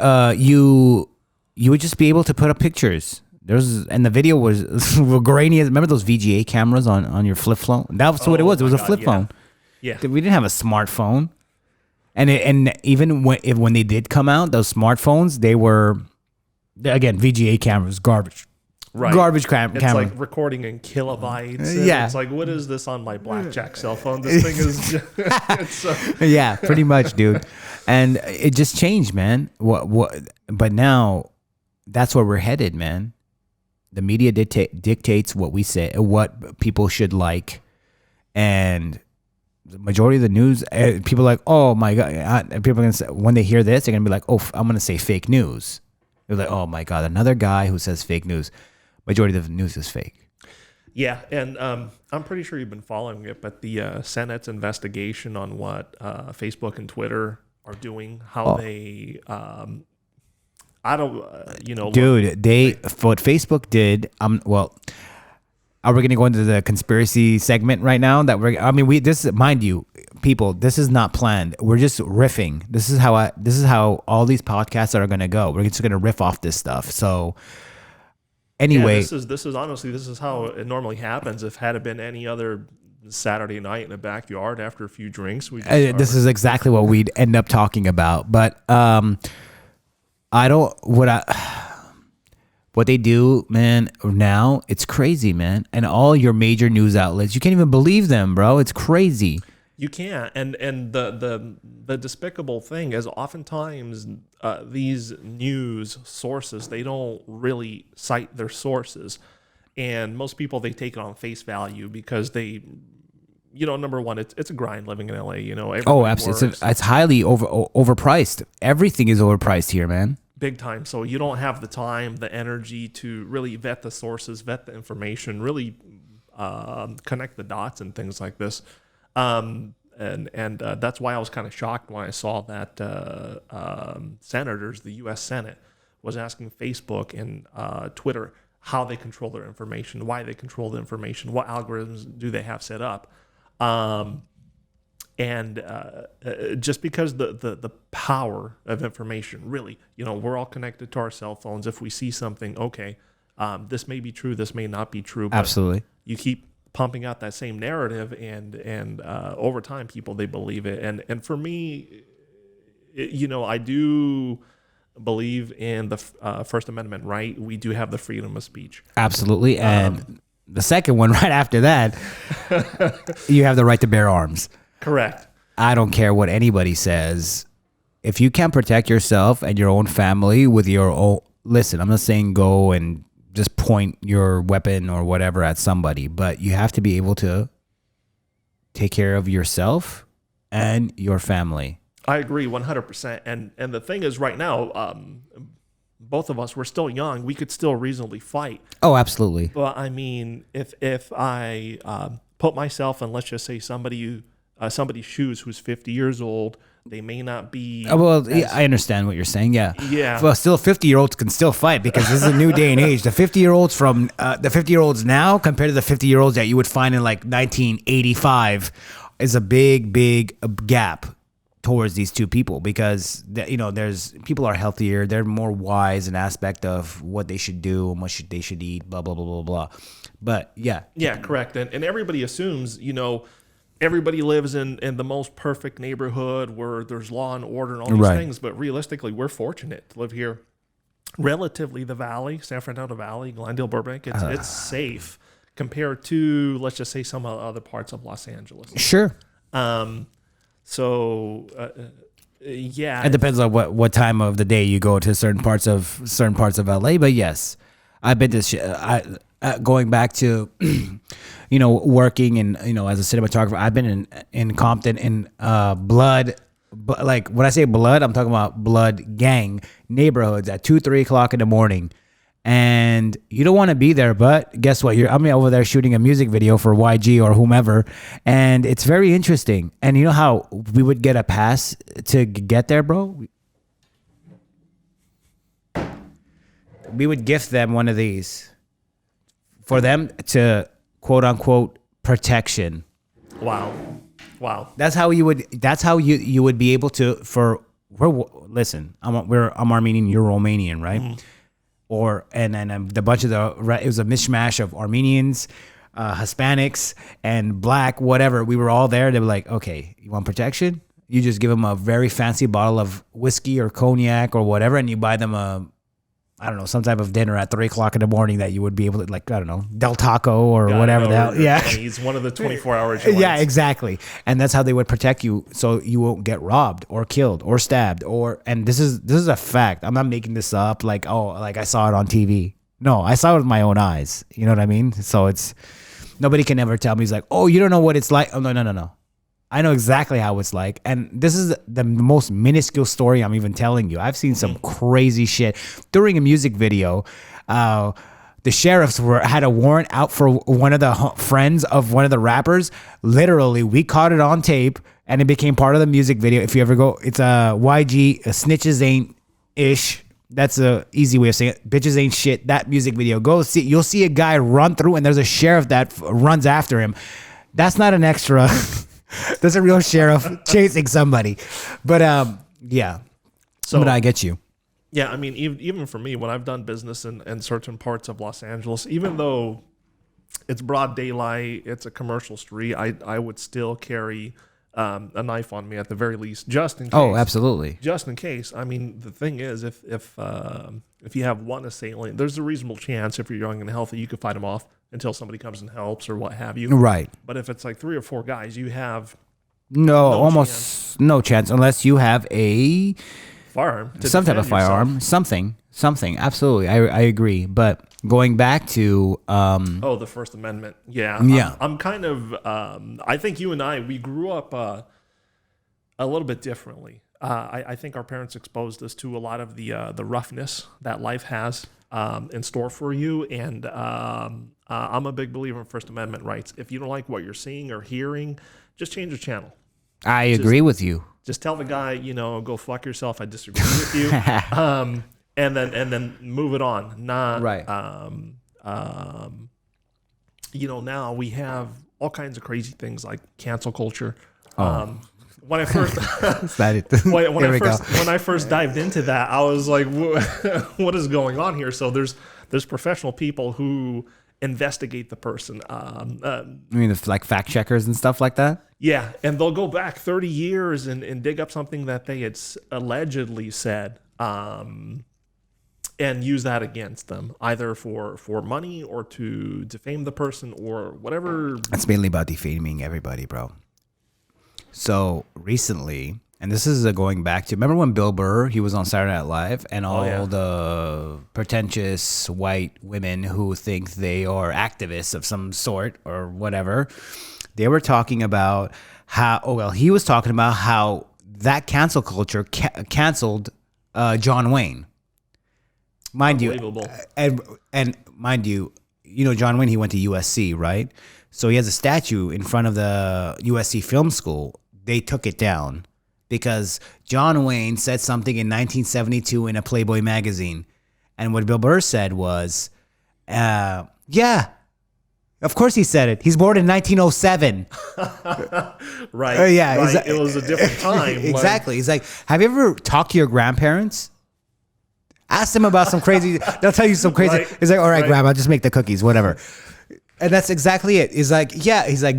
[SPEAKER 3] you would just be able to put up pictures. And the video was grainy. Remember those VGA cameras on your flip phone? That's what it was. It was a flip phone.
[SPEAKER 4] Yeah.
[SPEAKER 3] We didn't have a smartphone. And even when they did come out, those smartphones, they were, again, VGA cameras, garbage.
[SPEAKER 4] Right.
[SPEAKER 3] Garbage camera.
[SPEAKER 4] It's like recording in kilobytes.
[SPEAKER 3] Yeah.
[SPEAKER 4] It's like, what is this on my blackjack cell phone? This thing is...
[SPEAKER 3] Yeah, pretty much, dude. And it just changed, man. But now, that's where we're headed, man. The media dictates what we say, what people should like. And the majority of the news, people are like, oh my God. And people are going to say, when they hear this, they're going to be like, oh, I'm going to say fake news. They're like, oh my God, another guy who says fake news. Majority of the news is fake.
[SPEAKER 4] Yeah, and I'm pretty sure you've been following it, but the Senate's investigation on what Facebook and Twitter are doing, how they, I don't,
[SPEAKER 3] Dude, what Facebook did, well, are we going to go into the conspiracy segment right now? Mind you, people, this is not planned. We're just riffing. This is how all these podcasts are going to go. We're just going to riff off this stuff. So anyway,
[SPEAKER 4] this is honestly, this is how it normally happens. If had it been any other Saturday night in the backyard after a few drinks,
[SPEAKER 3] this is exactly what we'd end up talking about. But what they do, man, now, it's crazy, man. And all your major news outlets, you can't even believe them, bro. It's crazy.
[SPEAKER 4] You can't. And the despicable thing is oftentimes these news sources, they don't really cite their sources. And most people, they take it on face value because they, number one, it's a grind living in LA,
[SPEAKER 3] Oh, absolutely. It's highly overpriced. Everything is overpriced here, man.
[SPEAKER 4] Big time. So you don't have the time, the energy to really vet the sources, vet the information, really connect the dots and things like this. And that's why I was kind of shocked when I saw that senators, the U.S. Senate, was asking Facebook and Twitter how they control their information, why they control the information, what algorithms do they have set up. And just because the power of information, really, we're all connected to our cell phones. If we see something, okay, this may be true, this may not be true. But
[SPEAKER 3] absolutely.
[SPEAKER 4] You keep pumping out that same narrative, and over time, people, they believe it. And for me, I do believe in the First Amendment, right? We do have the freedom of speech.
[SPEAKER 3] Absolutely. And the second one, right after that, you have the right to bear arms.
[SPEAKER 4] Correct.
[SPEAKER 3] I don't care what anybody says. If you can't protect yourself and your own family with your own... Listen, I'm not saying go and just point your weapon or whatever at somebody, but you have to be able to take care of yourself and your family.
[SPEAKER 4] I agree 100%. And the thing is, right now, both of us, we're still young. We could still reasonably fight.
[SPEAKER 3] Oh, absolutely.
[SPEAKER 4] But I mean, if I put myself in, let's just say, somebody's shoes who's 50 years old, they may not be.
[SPEAKER 3] I understand what you're saying. Yeah.
[SPEAKER 4] Yeah.
[SPEAKER 3] Well, still 50-year-olds can still fight because this is a new day and age. The 50-year-olds from the 50-year-olds now compared to the 50-year-olds that you would find in like 1985 is a big gap towards these two people because there's people are healthier, they're more wise in aspect of what they should do and what they should eat, blah blah blah blah blah. But yeah,
[SPEAKER 4] correct. And everybody assumes everybody lives in the most perfect neighborhood where there's law and order and all these things, but realistically, we're fortunate to live here. Relatively, the Valley, San Fernando Valley, Glendale, Burbank, it's safe compared to, let's just say, some other parts of Los Angeles.
[SPEAKER 3] Sure.
[SPEAKER 4] So, yeah,
[SPEAKER 3] it depends on what time of the day you go to certain parts of LA. But yes, I've been to going back to, working and as a cinematographer. I've been in Compton in blood. But like when I say blood, I'm talking about blood gang neighborhoods at 2-3 o'clock in the morning. And you don't want to be there, but guess what? I'm over there shooting a music video for YG or whomever, and it's very interesting. And you know how we would get a pass to get there, bro? We would gift them one of these for them to quote unquote protection.
[SPEAKER 4] Wow.
[SPEAKER 3] That's how you would be able to. Listen, I'm Armenian, you're Romanian, right? Mm-hmm. And the bunch of it was a mishmash of Armenians, Hispanics, and black, whatever. We were all there. They were like, okay, you want protection? You just give them a very fancy bottle of whiskey or cognac or whatever, and you buy them some type of dinner at 3 o'clock in the morning that you would be able to, Del Taco or whatever the hell. Yeah.
[SPEAKER 4] He's one of the 24-hour joints.
[SPEAKER 3] Yeah, exactly. And that's how they would protect you so you won't get robbed or killed or stabbed and this is a fact. I'm not making this up like I saw it on TV. No, I saw it with my own eyes. You know what I mean? So it's nobody can ever tell me, he's like, oh, you don't know what it's like. Oh, no. I know exactly how it's like. And this is the most minuscule story I'm even telling you. I've seen some crazy shit. During a music video, the sheriffs had a warrant out for one of the friends of one of the rappers. Literally, we caught it on tape, and it became part of the music video. If you ever go, it's a YG, Snitches Ain't Ish. That's a easy way of saying it. Bitches Ain't Shit. That music video. Go see. You'll see a guy run through, and there's a sheriff that runs after him. That's not an extra. That's a real sheriff chasing somebody. But yeah.
[SPEAKER 4] So,
[SPEAKER 3] but I get you.
[SPEAKER 4] Yeah, I mean, even for me, when I've done business in certain parts of Los Angeles, even though it's broad daylight, it's a commercial street, I would still carry a knife on me at the very least, just in case.
[SPEAKER 3] Oh, absolutely.
[SPEAKER 4] Just in case. I mean, the thing is, if you have one assailant, there's a reasonable chance if you're young and healthy, you could fight them off until somebody comes and helps or what have you.
[SPEAKER 3] Right.
[SPEAKER 4] But if it's like 3 or 4 guys, you have
[SPEAKER 3] almost no chance unless you have a
[SPEAKER 4] firearm,
[SPEAKER 3] some type of firearm, something. Absolutely, I agree. But going back to
[SPEAKER 4] the First Amendment, yeah. I'm kind of I think you and we grew up a little bit differently. I think our parents exposed us to a lot of the roughness that life has in store for you, and I'm a big believer in First Amendment rights. If you don't like what you're seeing or hearing, just change the channel.
[SPEAKER 3] I agree with you.
[SPEAKER 4] Just tell the guy, go fuck yourself. I disagree with you, and then move it on. Not
[SPEAKER 3] right.
[SPEAKER 4] Now we have all kinds of crazy things like cancel culture. When I first when I first dived into that, I was like, what is going on here? So there's professional people who investigate the person.
[SPEAKER 3] You mean like fact checkers and stuff like that?
[SPEAKER 4] Yeah, and they'll go back 30 years and dig up something that they had allegedly said, and use that against them, either for money or to defame the person or whatever.
[SPEAKER 3] It's mainly about defaming everybody, bro. So recently, and this is going back to, remember when Bill Burr, he was on Saturday Night Live, and all the pretentious white women who think they are activists of some sort or whatever, they were talking about he was talking about how that cancel culture canceled John Wayne. Mind you, and mind you, John Wayne, he went to USC, right? So he has a statue in front of the USC Film School. They took it down because John Wayne said something in 1972 in a Playboy magazine. And what Bill Burr said was, yeah, of course he said it. He's born in 1907.
[SPEAKER 4] Right.
[SPEAKER 3] Yeah.
[SPEAKER 4] Right. It was a different time.
[SPEAKER 3] Exactly. He's like, have you ever talked to your grandparents? Ask them about some crazy, they'll tell you some crazy.
[SPEAKER 4] Right.
[SPEAKER 3] He's like, all right, Grandma, just make the cookies, whatever. And that's exactly it. He's like,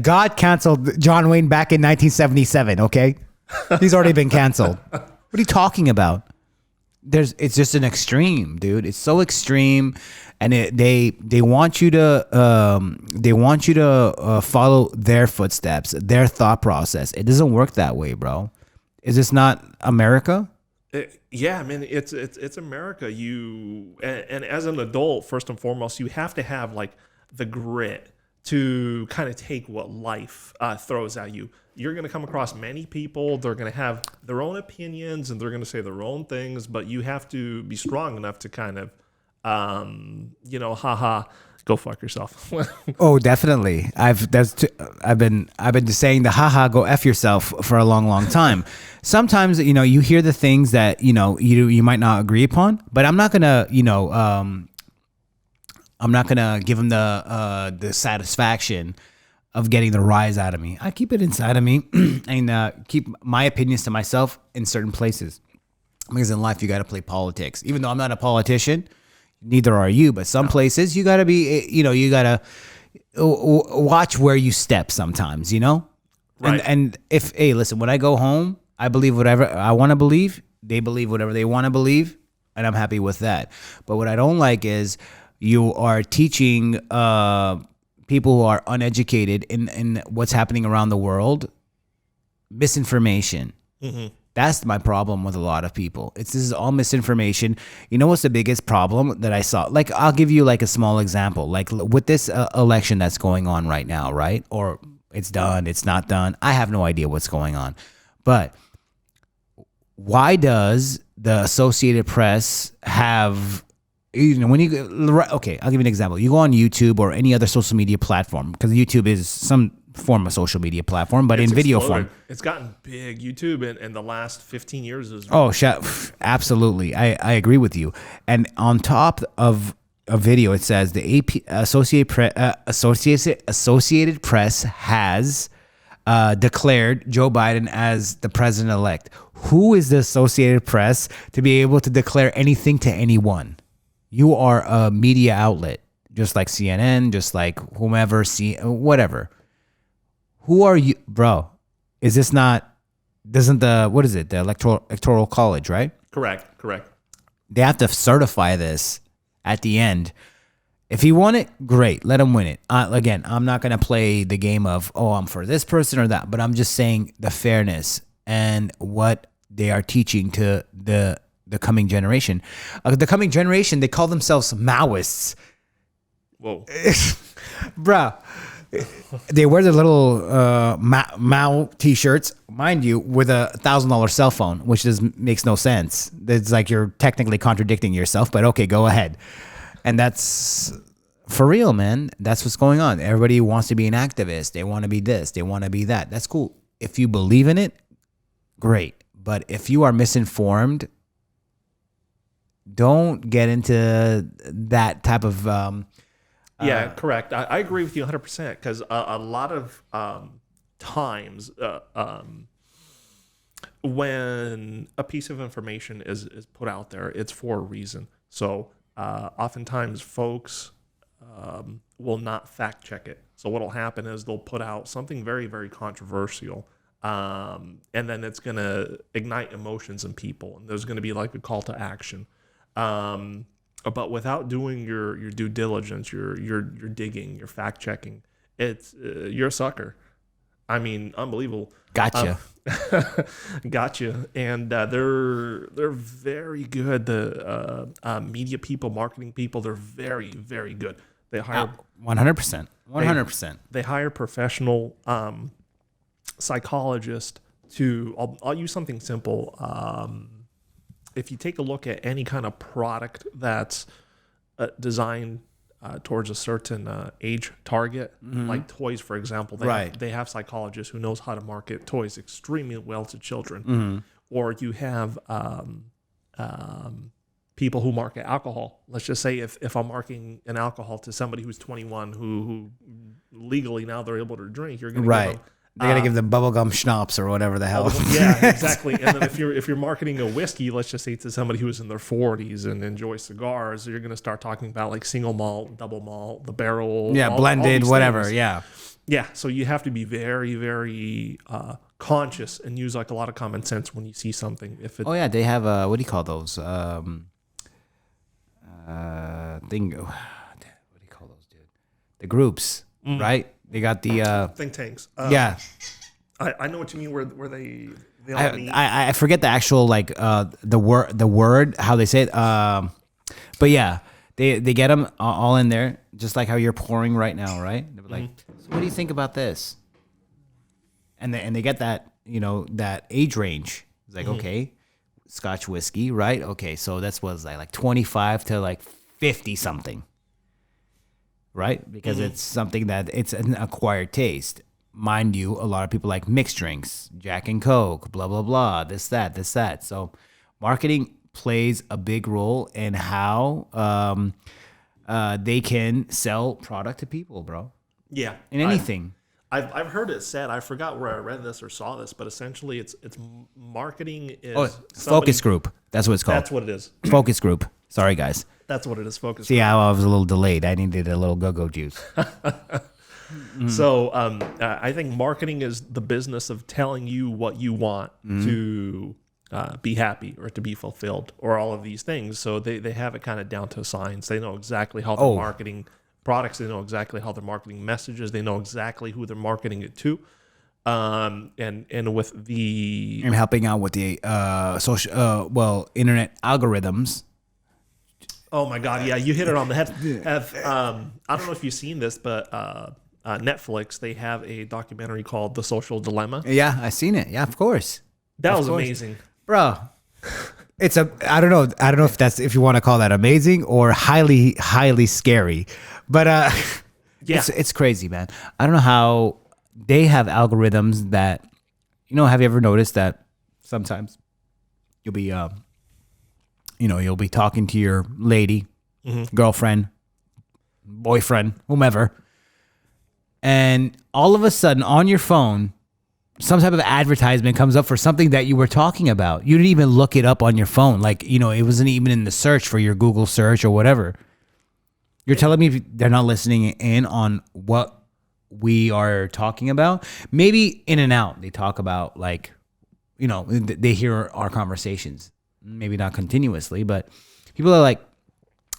[SPEAKER 3] God canceled John Wayne back in 1977, okay? He's already been canceled. What are you talking about? It's just an extreme, dude. It's so extreme, and they want you to follow their footsteps, their thought process. It doesn't work that way, bro. Is this not America?
[SPEAKER 4] Yeah, I mean, it's America. And as an adult, first and foremost, you have to have like the grit to kind of take what life throws at you. You're going to come across many people. They're going to have their own opinions and they're going to say their own things, but you have to be strong enough to kind of, go fuck yourself.
[SPEAKER 3] Oh, definitely. I've been saying the haha go F yourself for a long time. Sometimes, you hear the things that, you might not agree upon, but I'm not going to, I'm not going to give them the satisfaction of getting the rise out of me. I keep it inside of me and keep my opinions to myself in certain places. Because in life, you got to play politics. Even though I'm not a politician, neither are you. But some places, you got to be, you got to watch where you step sometimes, Right. And listen, when I go home, I believe whatever I want to believe. They believe whatever they want to believe. And I'm happy with that. But what I don't like is you are teaching people who are uneducated in what's happening around the world misinformation. Mm-hmm. That's my problem with a lot of people. This is all misinformation. You know what's the biggest problem that I saw? Like, I'll give you like a small example. Like with this election that's going on right now, right? Or it's done, it's not done. I have no idea what's going on. But why does the Associated Press have, when you, okay, I'll give you an example. You go on YouTube or any other social media platform, because YouTube is some form of social media platform, but
[SPEAKER 4] It's
[SPEAKER 3] in video
[SPEAKER 4] exploded.
[SPEAKER 3] form.
[SPEAKER 4] It's gotten big. YouTube in the last 15 years is
[SPEAKER 3] Absolutely. I agree with you. And on top of a video, it says the Associated Press has declared Joe Biden as the president-elect. Who is the Associated Press to be able to declare anything to anyone? You are a media outlet, just like CNN, just like whomever, whatever. Who are you, bro? Is this not? Doesn't the electoral college, right?
[SPEAKER 4] correct.
[SPEAKER 3] They have to certify this at the end. If he won it, great. Let him win it. Again, I'm not going to play the game of, I'm for this person or that, but I'm just saying the fairness and what they are teaching to the coming generation. The coming generation, they call themselves Maoists.
[SPEAKER 4] Whoa.
[SPEAKER 3] Bruh. They wear their little Mao t-shirts, mind you, with a $1,000 cell phone, which makes no sense. It's like you're technically contradicting yourself, but okay, go ahead. And that's for real, man. That's what's going on. Everybody wants to be an activist. They want to be this. They want to be that. That's cool. If you believe in it, great. But if you are misinformed, don't get into that type of...
[SPEAKER 4] Yeah, correct. I agree with you 100% because a lot of times when a piece of information is put out there, it's for a reason. So oftentimes folks will not fact check it. So what will happen is they'll put out something very, very controversial, and then it's going to ignite emotions in people, and there's going to be like a call to action. But without doing your due diligence, your digging, your fact checking, you're a sucker. I mean, unbelievable.
[SPEAKER 3] Gotcha.
[SPEAKER 4] Gotcha. And they're very good. The media people, marketing people, they're very, very good. They hire
[SPEAKER 3] 100%. 100%.
[SPEAKER 4] They hire professional psychologists to. I'll use something simple. If you take a look at any kind of product that's designed towards a certain age target, like toys, for example, they have psychologists who knows how to market toys extremely well to children. Or you have people who market alcohol. Let's just say if I'm marketing an alcohol to somebody who's 21 who legally now they're able to drink, you're going to give them,
[SPEAKER 3] they gotta give them bubblegum schnapps or whatever the hell.
[SPEAKER 4] Yeah, exactly. And then if you're marketing a whiskey, let's just say to somebody who's in their 40s and enjoys cigars, you're gonna start talking about like single malt, double malt, the barrel,
[SPEAKER 3] blended,
[SPEAKER 4] all
[SPEAKER 3] whatever.
[SPEAKER 4] things.
[SPEAKER 3] Yeah.
[SPEAKER 4] So you have to be very, very conscious and use like a lot of common sense when you see something. If it,
[SPEAKER 3] they have what do you call those? What do you call those, dude? The groups, right? They got the
[SPEAKER 4] think tanks.
[SPEAKER 3] yeah.
[SPEAKER 4] I know what you mean. Where they all meet.
[SPEAKER 3] I forget the actual like the word how they say it. But yeah, they get them all in there, just like how you're pouring right now, right? They're like, so what do you think about this? And they get that that age range. It's like okay, Scotch whiskey, right? Okay, so that's what's like 25 to like 50 something. Right? Because it's something that it's an acquired taste. Mind you, a lot of people like mixed drinks, Jack and Coke, blah, blah, blah, this, that. So marketing plays a big role in how they can sell product to people, bro.
[SPEAKER 4] Yeah.
[SPEAKER 3] In anything.
[SPEAKER 4] I've heard it said, I forgot where I read this or saw this, but essentially it's marketing is
[SPEAKER 3] focus group. That's what it's called.
[SPEAKER 4] That's what it is.
[SPEAKER 3] Focus group. Sorry, guys.
[SPEAKER 4] That's what it is. Focus.
[SPEAKER 3] See how I was a little delayed. I needed a little go-go juice.
[SPEAKER 4] So I think marketing is the business of telling you what you want to be happy or to be fulfilled or all of these things. So they have it kind of down to a science. They know exactly how they're marketing products. They know exactly how they're marketing messages. They know exactly who they're marketing it to. And with the...
[SPEAKER 3] I'm helping out with the internet algorithms.
[SPEAKER 4] Oh my God! Yeah, you hit it on the head. I don't know if you've seen this, but Netflix, they have a documentary called The Social Dilemma.
[SPEAKER 3] Yeah, I seen it. Yeah, of course.
[SPEAKER 4] That was amazing.
[SPEAKER 3] Bro. I don't know if you want to call that amazing or highly scary. But
[SPEAKER 4] Yeah.
[SPEAKER 3] it's crazy, man. I don't know how they have algorithms that, have you ever noticed that sometimes you'll be you'll be talking to your lady, girlfriend, boyfriend, whomever, and all of a sudden on your phone, some type of advertisement comes up for something that you were talking about. You didn't even look it up on your phone. Like, it wasn't even in the search for your Google search or whatever. You're telling me they're not listening in on what we are talking about? Maybe in and out, they talk about like, they hear our conversations. Maybe not continuously, but people are like,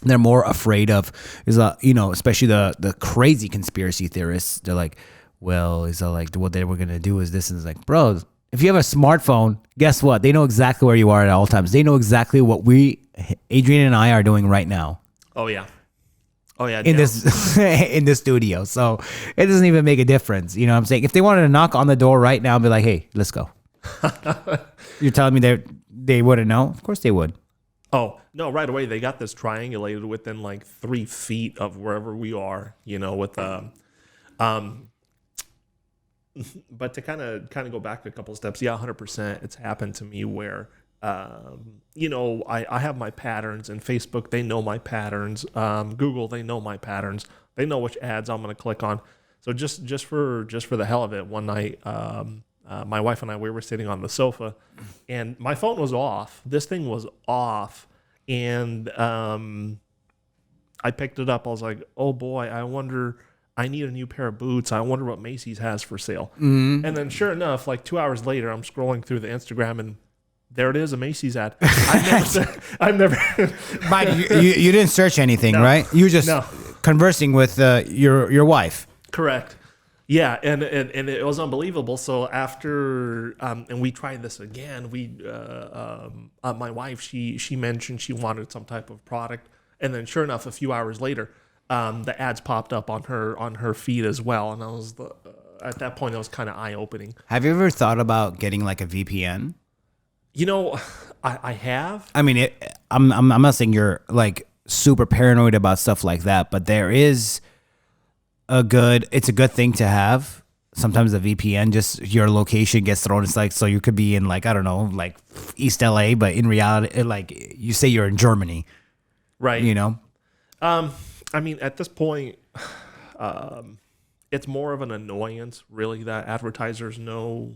[SPEAKER 3] they're more afraid of, especially the crazy conspiracy theorists. They're like, well, it's like what they were going to do is this. And it's like, bro, if you have a smartphone, guess what? They know exactly where you are at all times. They know exactly what Adrian and I are doing right now.
[SPEAKER 4] Oh, yeah.
[SPEAKER 3] In this in this studio. So it doesn't even make a difference. You know what I'm saying? If they wanted to knock on the door right now and be like, hey, let's go. You're telling me they wouldn't know? Of course they would.
[SPEAKER 4] Oh, no, right away. They got this triangulated within like 3 feet of wherever we are, with but to kind of go back a couple of steps, 100%. It's happened to me where, I have my patterns, and Facebook, they know my patterns. Google, they know my patterns. They know which ads I'm going to click on. So just for the hell of it, one night, my wife and I, we were sitting on the sofa, and my phone was off. This thing was off, and I picked it up. I was like, oh boy, I need a new pair of boots. I wonder what Macy's has for sale. Mm-hmm. And then sure enough, like 2 hours later, I'm scrolling through the Instagram, and there it is, a Macy's ad. I've never
[SPEAKER 3] Mike, you didn't search anything, no. Right? You were just conversing with your wife.
[SPEAKER 4] Correct. Yeah, and it was unbelievable. So after and we tried this again, my wife, she mentioned she wanted some type of product, and then sure enough, a few hours later, the ads popped up on her feed as well, and at that point it was kind of eye opening.
[SPEAKER 3] Have you ever thought about getting like a VPN?
[SPEAKER 4] I have.
[SPEAKER 3] I mean, I'm not saying you're like super paranoid about stuff like that, but there is it's a good thing to have. Sometimes the VPN, just your location gets thrown. It's like, so you could be in like, I don't know, like East LA, but in reality, like you say you're in Germany,
[SPEAKER 4] right? I mean, at this point, it's more of an annoyance, really, that advertisers know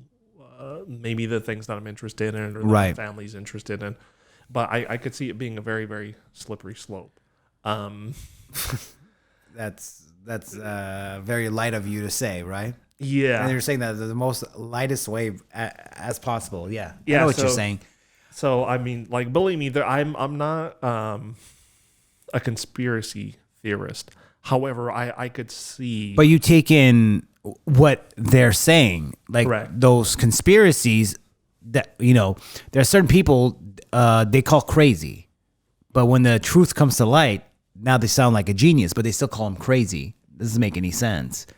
[SPEAKER 4] maybe the things that I'm interested in or that my family's interested in. But I could see it being a very, very slippery slope.
[SPEAKER 3] That's very light of you to say, right?
[SPEAKER 4] Yeah.
[SPEAKER 3] And you're saying that the most lightest way as possible. Yeah.
[SPEAKER 4] Yeah.
[SPEAKER 3] I know what you're saying.
[SPEAKER 4] So, I mean, like, believe me, I'm not a conspiracy theorist. However, I could see.
[SPEAKER 3] But you take in what they're saying, like
[SPEAKER 4] correct.
[SPEAKER 3] Those conspiracies that, there are certain people they call crazy. But when the truth comes to light, now they sound like a genius, but they still call them crazy. This doesn't make any sense.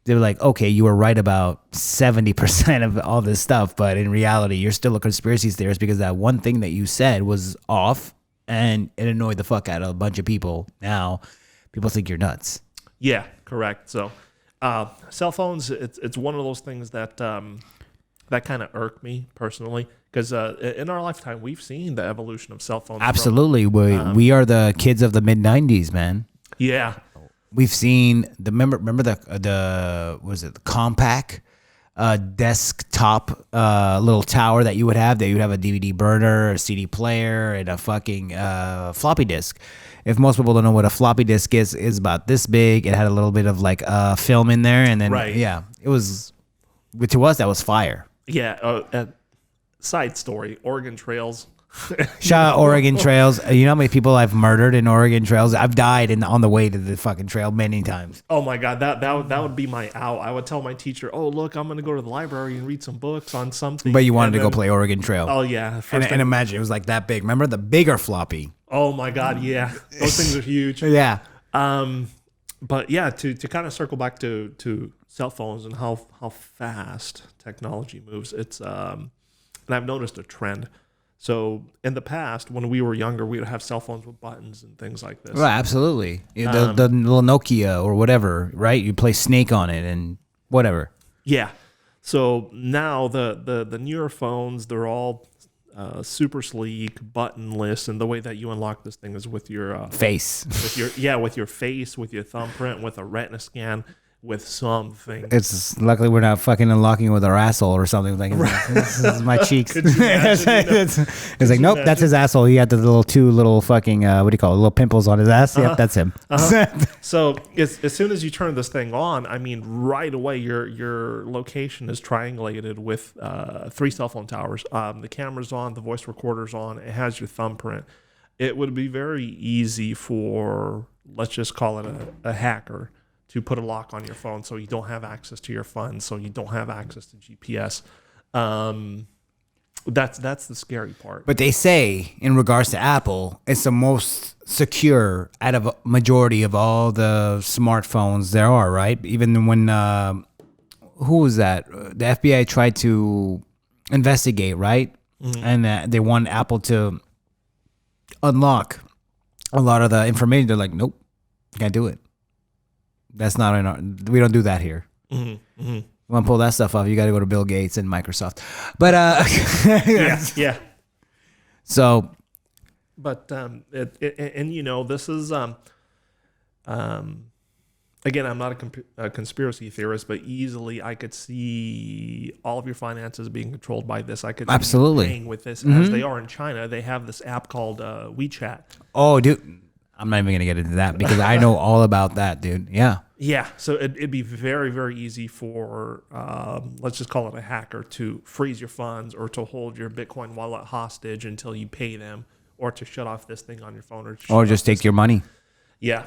[SPEAKER 3] They're like, okay, you were right about 70% of all this stuff, but in reality, you're still a conspiracy theorist because that one thing that you said was off, and it annoyed the fuck out of a bunch of people. Now, people think you're nuts.
[SPEAKER 4] Yeah, correct. So, cell phones, it's one of those things that that kind of irk me personally. Because in our lifetime, we've seen the evolution of cell phones.
[SPEAKER 3] Absolutely. We are the kids of the mid-90s, man.
[SPEAKER 4] Yeah.
[SPEAKER 3] We've seen remember the was it the compact desktop little tower that you would have? That you would have a DVD burner, a CD player, and a fucking floppy disk. If most people don't know what a floppy disk is about this big. It had a little bit of like film in there, and then yeah, it was to us that was fire.
[SPEAKER 4] Yeah. Side story, Oregon Trails.
[SPEAKER 3] Shout out Oregon Trails. You know how many people I've murdered in Oregon Trails? I've died on the way to the fucking trail many times.
[SPEAKER 4] Oh my God, that would be my out. I would tell my teacher, oh look, I'm gonna go to the library and read some books on something.
[SPEAKER 3] But you wanted to go play Oregon Trail.
[SPEAKER 4] Oh yeah.
[SPEAKER 3] And imagine it was like that big. Remember the bigger floppy?
[SPEAKER 4] Oh my God, yeah. Those things are huge.
[SPEAKER 3] Yeah.
[SPEAKER 4] But yeah, to kind of circle back to cell phones and how fast technology moves, it's and I've noticed a trend. So in the past, when we were younger, we would have cell phones with buttons and things like this.
[SPEAKER 3] Right, absolutely. The little Nokia or whatever, right? You play Snake on it and whatever.
[SPEAKER 4] Yeah. So now the newer phones, they're all super sleek, buttonless, and the way that you unlock this thing is with your
[SPEAKER 3] Face.
[SPEAKER 4] with your face, with your thumbprint, with a retina scan, with something.
[SPEAKER 3] It's luckily we're not fucking unlocking it with our asshole or something. Like this is my cheeks.
[SPEAKER 4] Could you imagine,
[SPEAKER 3] it's like, nope, that's his asshole. He had the two little fucking what do you call it? Little pimples on his ass. Yep, that's him.
[SPEAKER 4] So as soon as you turn this thing on, I mean, right away your location is triangulated with 3 cell phone towers. The camera's on, the voice recorder's on. It has your thumbprint. It would be very easy for, let's just call it a hacker, to put a lock on your phone so you don't have access to your funds, so you don't have access to GPS. That's the scary part.
[SPEAKER 3] But they say, in regards to Apple, it's the most secure out of a majority of all the smartphones there are, right? Even when, who was that? The FBI tried to investigate, right? Mm-hmm. And they want Apple to unlock a lot of the information. They're like, nope, can't do it. That's not in our. We don't do that here. Mm-hmm. Mm-hmm. You want to pull that stuff off? You got to go to Bill Gates and Microsoft. But
[SPEAKER 4] yeah.
[SPEAKER 3] So,
[SPEAKER 4] but and you know, this is again, I'm not a conspiracy theorist, but easily I could see all of your finances being controlled by this. I could
[SPEAKER 3] absolutely
[SPEAKER 4] see paying with this as they are in China. They have this app called WeChat.
[SPEAKER 3] Oh, dude. I'm not even going to get into that because I know all about that, dude. Yeah.
[SPEAKER 4] Yeah. So it'd be very, very easy for, let's just call it a hacker, to freeze your funds or to hold your Bitcoin wallet hostage until you pay them, or to shut off this thing on your phone.
[SPEAKER 3] Or just take your money.
[SPEAKER 4] Yeah.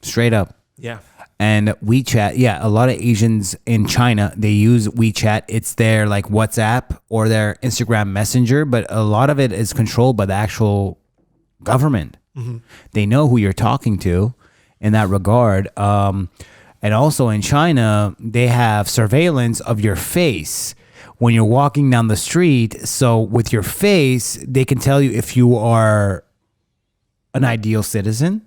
[SPEAKER 3] Straight up.
[SPEAKER 4] Yeah.
[SPEAKER 3] And WeChat, yeah, a lot of Asians in China, they use WeChat. It's their like WhatsApp or their Instagram Messenger, but a lot of it is controlled by the actual government. Mm-hmm. They know who you're talking to in that regard. And also in China, they have surveillance of your face when you're walking down the street. So with your face, they can tell you if you are an ideal citizen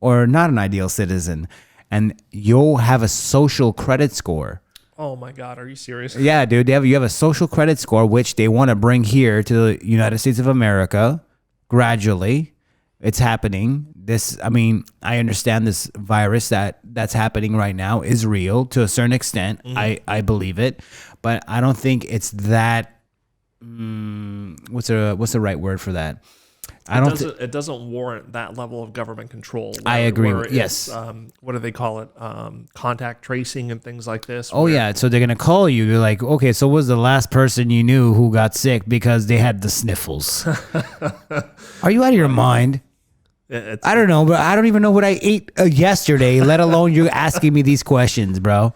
[SPEAKER 3] or not an ideal citizen. And you'll have a social credit score.
[SPEAKER 4] Oh my God, are you serious?
[SPEAKER 3] Yeah, dude. You have a social credit score, which they want to bring here to the United States of America gradually. It's happening. I understand this virus that's happening right now is real to a certain extent. Mm-hmm. I believe it, but I don't think it's that. What's the right word for that?
[SPEAKER 4] It doesn't warrant that level of government control.
[SPEAKER 3] I agree. Yes.
[SPEAKER 4] What do they call it? Contact tracing and things like this.
[SPEAKER 3] Oh yeah. So they're gonna call you. They're like, okay, so was the last person you knew who got sick because they had the sniffles? Are you out of your mind? I don't know, but I don't even know what I ate yesterday, let alone you asking me these questions, bro.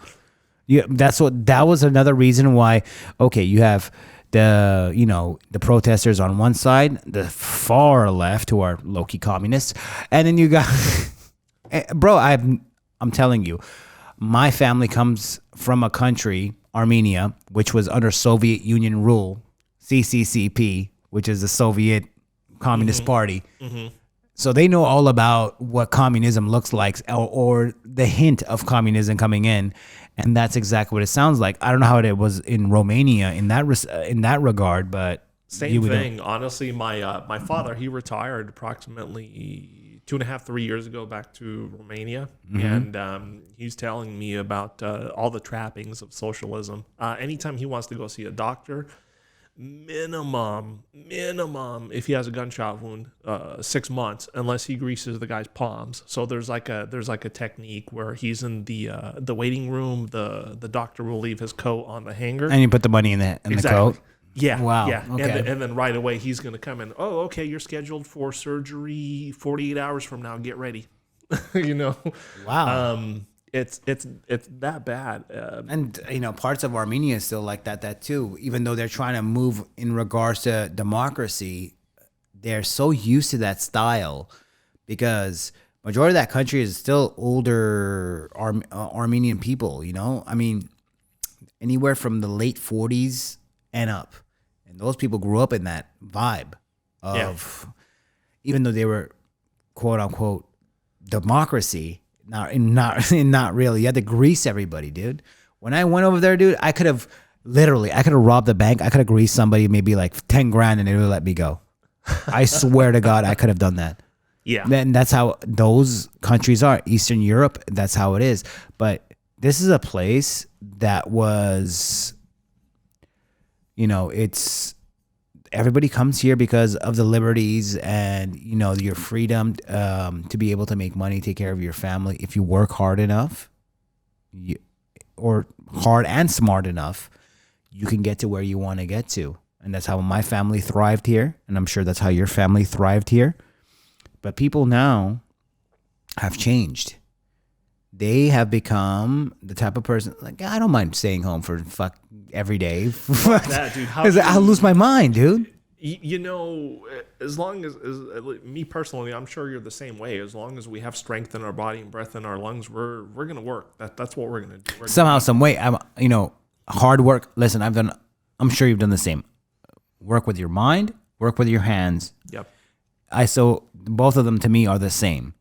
[SPEAKER 3] That was another reason why. Okay, you have the protesters on one side, the far left who are low-key communists, and then you got, bro. I'm telling you, my family comes from a country, Armenia, which was under Soviet Union rule, CCCP, which is the Soviet Communist Party. Mm-hmm. So they know all about what communism looks like, or the hint of communism coming in, and that's exactly what it sounds like. I don't know how it was in Romania in that regard, but
[SPEAKER 4] same thing. Honestly, my father, he retired approximately 2.5-3 years ago back to Romania, and he's telling me about all the trappings of socialism. Anytime he wants to go see a doctor, minimum if he has a gunshot wound, 6 months, unless he greases the guy's palms. So there's like a technique where he's in the waiting room, the doctor will leave his coat on the hanger,
[SPEAKER 3] and you put the money in the coat.
[SPEAKER 4] Yeah.
[SPEAKER 3] Wow.
[SPEAKER 4] Yeah.
[SPEAKER 3] Okay.
[SPEAKER 4] And then right away he's going to come in. Oh, okay. You're scheduled for surgery 48 hours from now. Get ready.
[SPEAKER 3] Wow.
[SPEAKER 4] It's that bad.
[SPEAKER 3] And parts of Armenia is still like that too. Even though they're trying to move in regards to democracy, they're so used to that style because majority of that country is still older Armenian people, you know? I mean, anywhere from the late 40s and up. And those people grew up in that vibe of, even though they were quote unquote democracy, not really. You had to grease everybody, dude. When I went over there, dude, I could have robbed the bank. I could have greased somebody maybe like 10 grand and they would let me go. I swear to God, I could have done that.
[SPEAKER 4] Yeah.
[SPEAKER 3] Then that's how those countries are. Eastern Europe, that's how it is. But this is a place that was, you know, it's, everybody comes here because of the liberties and, you know, your freedom to be able to make money, take care of your family. If you work hard enough, or hard and smart enough, you can get to where you want to get to. And that's how my family thrived here. And I'm sure that's how your family thrived here. But people now have changed. They have become the type of person, like, I don't mind staying home for every day.
[SPEAKER 4] That, dude,
[SPEAKER 3] I'll lose my mind, dude.
[SPEAKER 4] You know, as long as me personally, I'm sure you're the same way. As long as we have strength in our body and breath in our lungs, we're gonna work. That's what we're gonna do.
[SPEAKER 3] Somehow, some way, hard work. Listen, I'm sure you've done the same. Work with your mind, work with your hands.
[SPEAKER 4] Yep.
[SPEAKER 3] So both of them to me are the same.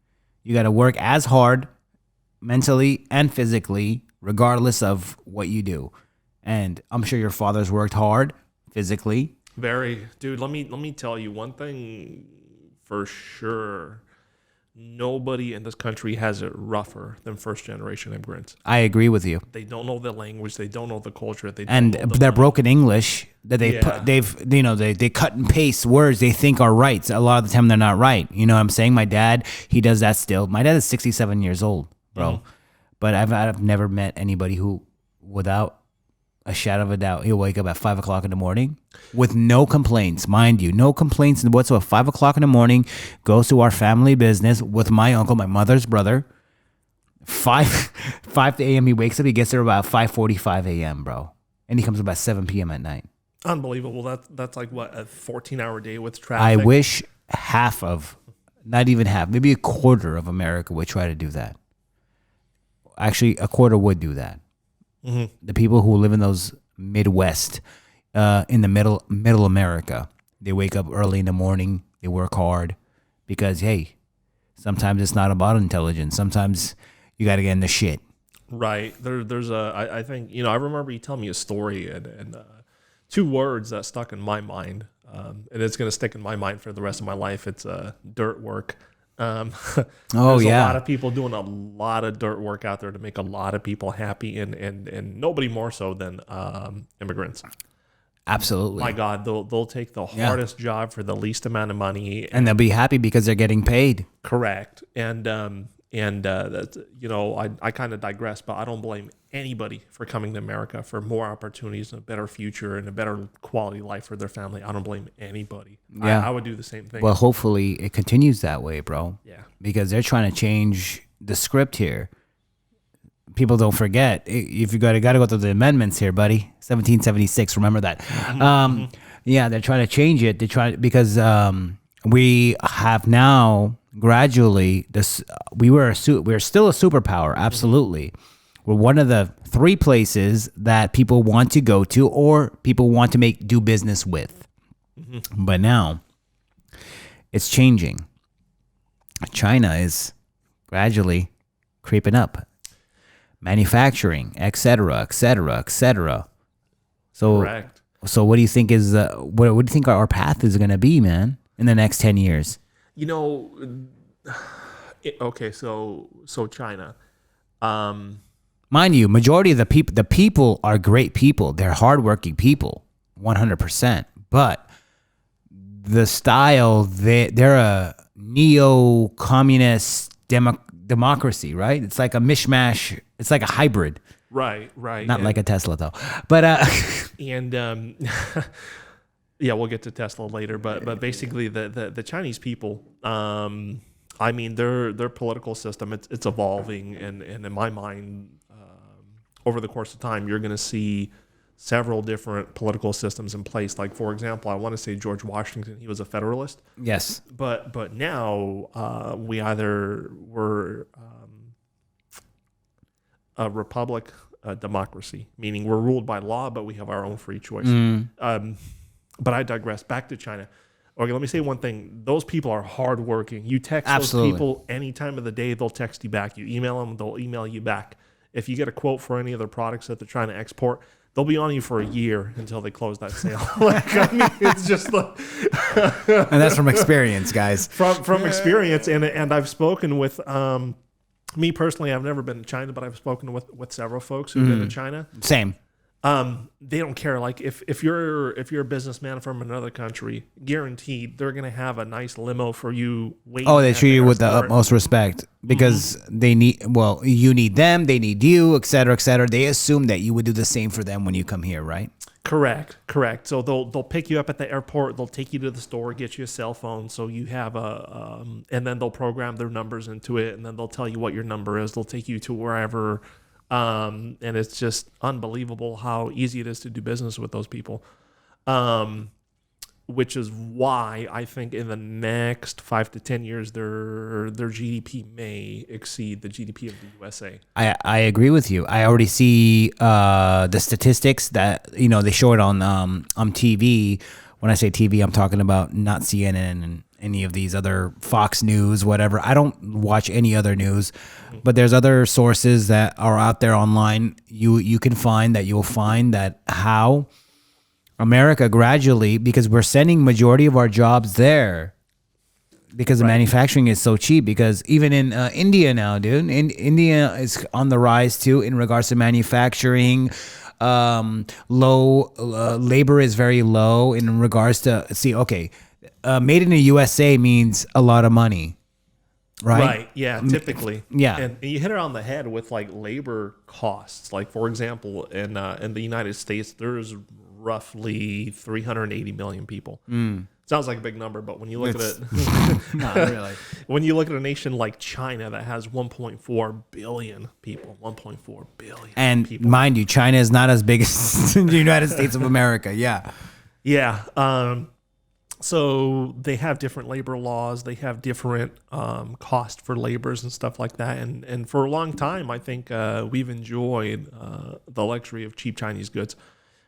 [SPEAKER 3] You got to work as hard mentally and physically, regardless of what you do. And I'm sure your father's worked hard physically.
[SPEAKER 4] Very, dude. Let me tell you one thing for sure. Nobody in this country has it rougher than first generation immigrants.
[SPEAKER 3] I agree with you.
[SPEAKER 4] They don't know the language. They don't know the culture.
[SPEAKER 3] Their broken English that they cut and paste words they think are right. A lot of the time they're not right. You know what I'm saying? My dad, he does that still. My dad is 67 years old, bro. Mm-hmm. But I've never met anybody who, without a shadow of a doubt, he'll wake up at 5 o'clock in the morning with no complaints, mind you, no complaints whatsoever. 5 o'clock in the morning, goes to our family business with my uncle, my mother's brother. 5 a.m. he wakes up. He gets there about 5:45 a.m., bro, and he comes about 7 p.m. at night.
[SPEAKER 4] Unbelievable. That's like what, a 14-hour day with traffic.
[SPEAKER 3] I wish not even half, maybe a quarter of America would try to do that. Actually, a quarter would do that. Mm-hmm. The people who live in those Midwest, in the middle America, they wake up early in the morning. They work hard because, hey, sometimes it's not about intelligence. Sometimes you got to get in the shit.
[SPEAKER 4] Right. I think, I remember you telling me a story and 2 words that stuck in my mind, and it's going to stick in my mind for the rest of my life. It's dirt work. There's a lot of people doing a lot of dirt work out there to make a lot of people happy, and nobody more so than immigrants.
[SPEAKER 3] Absolutely.
[SPEAKER 4] My God, they'll take the hardest job for the least amount of money,
[SPEAKER 3] and they'll be happy because they're getting paid.
[SPEAKER 4] Correct. And that's, I kind of digress, but I don't blame anybody for coming to America for more opportunities and a better future and a better quality life for their family. I don't blame anybody. Yeah. I would do the same thing.
[SPEAKER 3] Well, hopefully it continues that way, bro.
[SPEAKER 4] Yeah.
[SPEAKER 3] Because they're trying to change the script here. People don't forget, if you got to go through the amendments here, buddy. 1776, remember that. Yeah, they're trying to change it. Because we have now gradually we're still a superpower, absolutely. We're one of the 3 places that people want to go to or people want to do business with. Mm-hmm. But now it's changing. China is gradually creeping up. Manufacturing, et cetera, et cetera, et cetera. So, correct. So what do you think what do you think our path is going to be, man, in the next 10 years?
[SPEAKER 4] Okay, so China.
[SPEAKER 3] Mind you, majority of the people are great people. They're hardworking people, 100%. But the style, they're a neo-communist democracy, right? It's like a mishmash. It's like a hybrid.
[SPEAKER 4] Right.
[SPEAKER 3] Not like a Tesla, though. But
[SPEAKER 4] and yeah, we'll get to Tesla later. But basically, the Chinese people, their political system, it's evolving, and in my mind, over the course of time, you're going to see several different political systems in place. Like, for example, I want to say George Washington, he was a Federalist.
[SPEAKER 3] Yes.
[SPEAKER 4] But now we either were a republic, a democracy, meaning we're ruled by law, but we have our own free choice. But I digress. Back to China. Okay, let me say one thing. Those people are hardworking. You text
[SPEAKER 3] Absolutely.
[SPEAKER 4] those people any time of the day, they'll text you back. You email them, they'll email you back. If you get a quote for any of their products that they're trying to export, they'll be on you for a year until they close that sale. Like, I mean, it's just like...
[SPEAKER 3] And that's from experience, guys.
[SPEAKER 4] From experience, and I've spoken with... me personally, I've never been to China, but I've spoken with several folks who've been to China.
[SPEAKER 3] Same.
[SPEAKER 4] They don't care. Like if you're a businessman from another country, guaranteed they're gonna have a nice limo for you.
[SPEAKER 3] They treat you with the utmost respect because they need. Well, you need them, they need you, et cetera, et cetera. They assume that you would do the same for them when you come here, right?
[SPEAKER 4] Correct. So they'll pick you up at the airport. They'll take you to the store, get you a cell phone, so you have and then they'll program their numbers into it, and then they'll tell you what your number is. They'll take you to wherever. And it's just unbelievable how easy it is to do business with those people, which is why I think in the next 5 to 10 years, their GDP may exceed the GDP of the USA.
[SPEAKER 3] I agree with you. I already see the statistics that they show it on TV. When I say TV, I'm talking about not CNN and any of these other Fox News, whatever. I don't watch any other news, but there's other sources that are out there online. You can find that you'll find that how America gradually, because we're sending majority of our jobs there because the manufacturing is so cheap. Because even in India now, dude, India is on the rise too in regards to manufacturing. Labor is very low in regards to made in the USA means a lot of money, right?
[SPEAKER 4] Right. Yeah. Typically.
[SPEAKER 3] Yeah.
[SPEAKER 4] And you hit it on the head with like labor costs. Like, for example, in the United States, there's roughly 380 million people. Sounds like a big number, but when you look at it,
[SPEAKER 3] not really.
[SPEAKER 4] When you look at a nation like China that has 1.4 billion people, 1.4 billion
[SPEAKER 3] and
[SPEAKER 4] people.
[SPEAKER 3] Mind you, China is not as big as the United States of America. Yeah.
[SPEAKER 4] Yeah. So they have different labor laws. They have different cost for labors and stuff like that. And for a long time, I think we've enjoyed the luxury of cheap Chinese goods.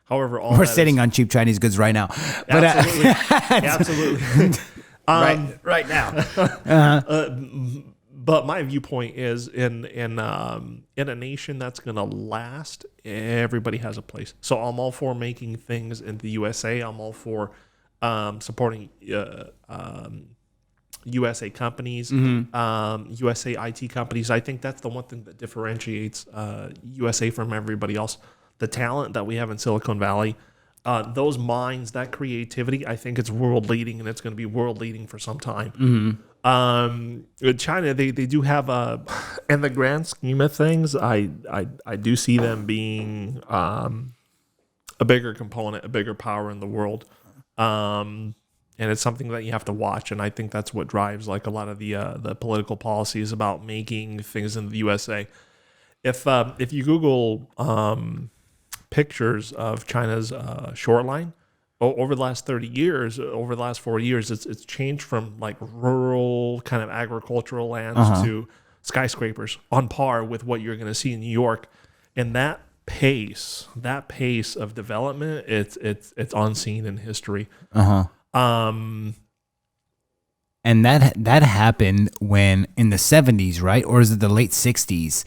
[SPEAKER 4] However,
[SPEAKER 3] we're sitting on cheap Chinese goods right now. But,
[SPEAKER 4] absolutely.
[SPEAKER 3] right now.
[SPEAKER 4] But my viewpoint is in a nation that's going to last, everybody has a place. So I'm all for making things in the USA. I'm all for supporting USA companies, USA IT companies. I think that's the one thing that differentiates USA from everybody else. The talent that we have in Silicon Valley, those minds, that creativity, I think it's world leading, and it's going to be world leading for some time. China, they do have in the grand scheme of things, I do see them being a bigger component, a bigger power in the world. And it's something that you have to watch, and I think that's what drives like a lot of the political policies about making things in the USA. If you Google pictures of China's shoreline over the last 30 years, over the last 40 years, it's changed from like rural kind of agricultural lands to skyscrapers on par with what you're going to see in New York. And that pace of development, it's unseen in history. And
[SPEAKER 3] that happened when in the 70s, right? Or is it the late 60s?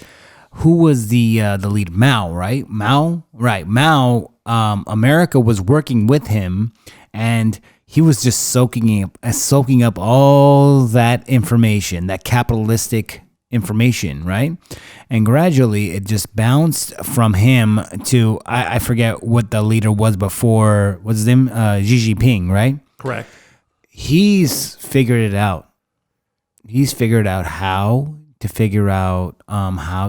[SPEAKER 3] Who was the lead? Mao, right? Mao, right? Mao. America was working with him, and he was just soaking up all that information, that capitalistic information, right? And gradually, it just bounced from him to I forget what the leader was before. What's his name? Xi Jinping, right?
[SPEAKER 4] Correct.
[SPEAKER 3] He's figured it out. He's figured out how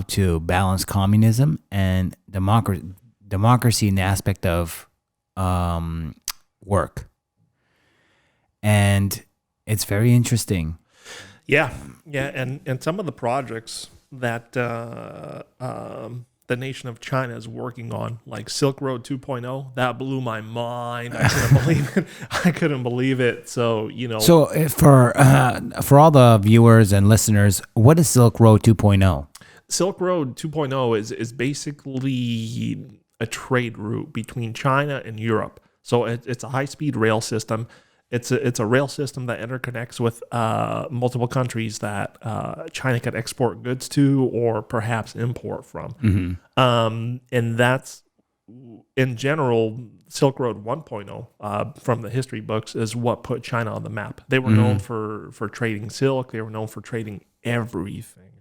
[SPEAKER 3] to balance communism and democracy in the aspect of work. And it's very interesting.
[SPEAKER 4] Yeah, and some of the projects that the nation of China is working on, like Silk Road 2.0. That blew my mind. I couldn't believe it. I couldn't believe it. So,
[SPEAKER 3] So for all the viewers and listeners, what is Silk Road 2.0?
[SPEAKER 4] Silk Road 2.0 is basically a trade route between China and Europe. So it's a high-speed rail system. It's a rail system that interconnects with multiple countries that China can export goods to or perhaps import from.
[SPEAKER 3] Mm-hmm.
[SPEAKER 4] And that's, in general, Silk Road 1.0 from the history books is what put China on the map. They were known for trading silk. They were known for trading everything.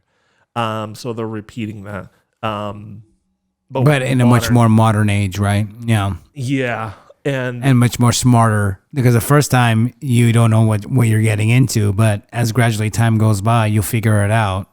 [SPEAKER 4] So they're repeating that. But
[SPEAKER 3] in a much more modern age, right? Yeah.
[SPEAKER 4] Yeah.
[SPEAKER 3] And much more smarter, because the first time you don't know what you're getting into, but as gradually time goes by, you'll figure it out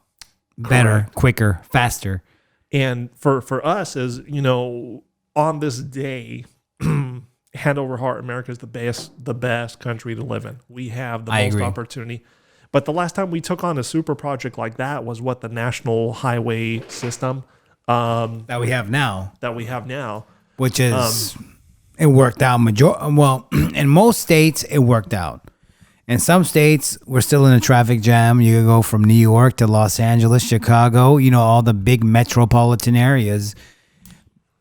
[SPEAKER 3] better,
[SPEAKER 4] Correct.
[SPEAKER 3] quicker, faster.
[SPEAKER 4] And for us, as on this day, hand over heart, America is the best country to live in. We have the most opportunity. But the last time we took on a super project like that was the national highway system
[SPEAKER 3] That we have now,
[SPEAKER 4] which
[SPEAKER 3] is it worked out well, in most states it worked out. In some states we're still in a traffic jam. You can go from New York to Los Angeles, Chicago, all the big metropolitan areas.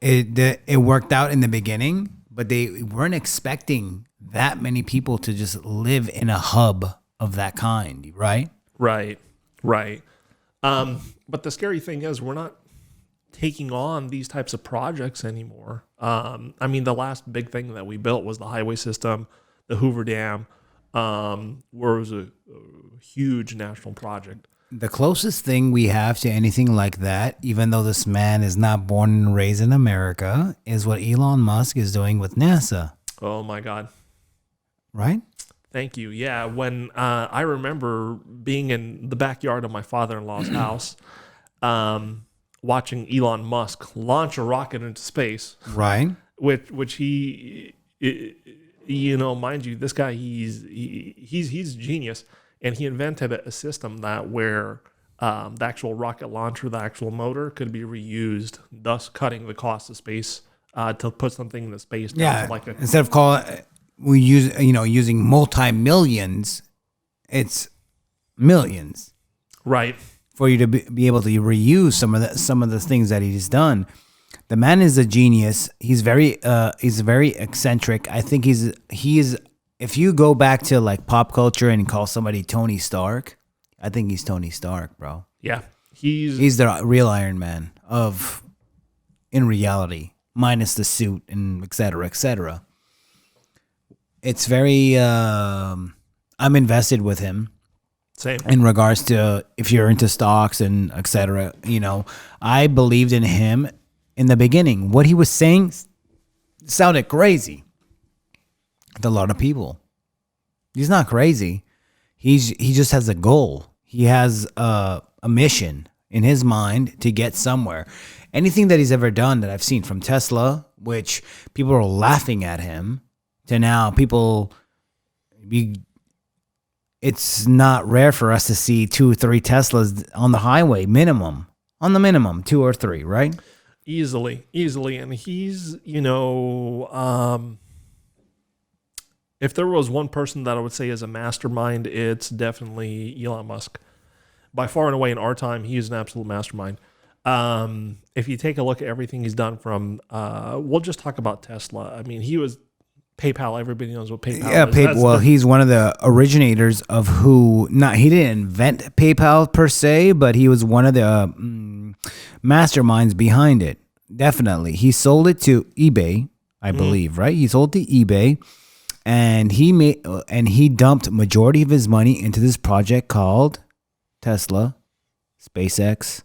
[SPEAKER 3] It worked out in the beginning, but they weren't expecting that many people to just live in a hub of that kind, right?
[SPEAKER 4] Right. But the scary thing is we're not taking on these types of projects anymore. The last big thing that we built was the highway system, the Hoover Dam, where it was a huge national project.
[SPEAKER 3] The closest thing we have to anything like that, even though this man is not born and raised in America, is what Elon Musk is doing with NASA.
[SPEAKER 4] Oh my God.
[SPEAKER 3] Right?
[SPEAKER 4] Thank you. Yeah. When I remember being in the backyard of my father-in-law's house, watching Elon Musk launch a rocket into space.
[SPEAKER 3] Right.
[SPEAKER 4] Which he, mind you, this guy, he's a genius, and he invented a system that where the actual rocket launcher, the actual motor, could be reused, thus cutting the cost of space to put something in the space.
[SPEAKER 3] Yeah. Instead of using multi-millions, it's millions.
[SPEAKER 4] Right.
[SPEAKER 3] For you to be able to reuse some of the things that he's done. The man is a genius. He's very eccentric. I think he is. If you go back to like pop culture and call somebody Tony Stark, I think he's Tony Stark, bro.
[SPEAKER 4] Yeah,
[SPEAKER 3] he's the real Iron Man in reality, minus the suit and et cetera, et cetera. It's very. I'm invested with him.
[SPEAKER 4] Same.
[SPEAKER 3] In regards to if you're into stocks and et cetera, I believed in him in the beginning. What he was saying sounded crazy to a lot of people. He's not crazy. He just has a goal. He has a mission in his mind to get somewhere. Anything that he's ever done that I've seen, from Tesla, which people are laughing at him, to now it's not rare for us to see 2 or 3 Teslas on the highway, minimum. On the minimum, 2 or 3, right?
[SPEAKER 4] Easily. And he's, if there was one person that I would say is a mastermind, it's definitely Elon Musk. By far and away in our time, he is an absolute mastermind. If you take a look at everything he's done from, we'll just talk about Tesla. He was PayPal. Everybody knows what PayPal is.
[SPEAKER 3] Yeah, he's one of the originators of he didn't invent PayPal per se, but he was one of the masterminds behind it. Definitely. He sold it to eBay, I believe, right? He sold it to eBay, and he dumped majority of his money into this project called Tesla, SpaceX.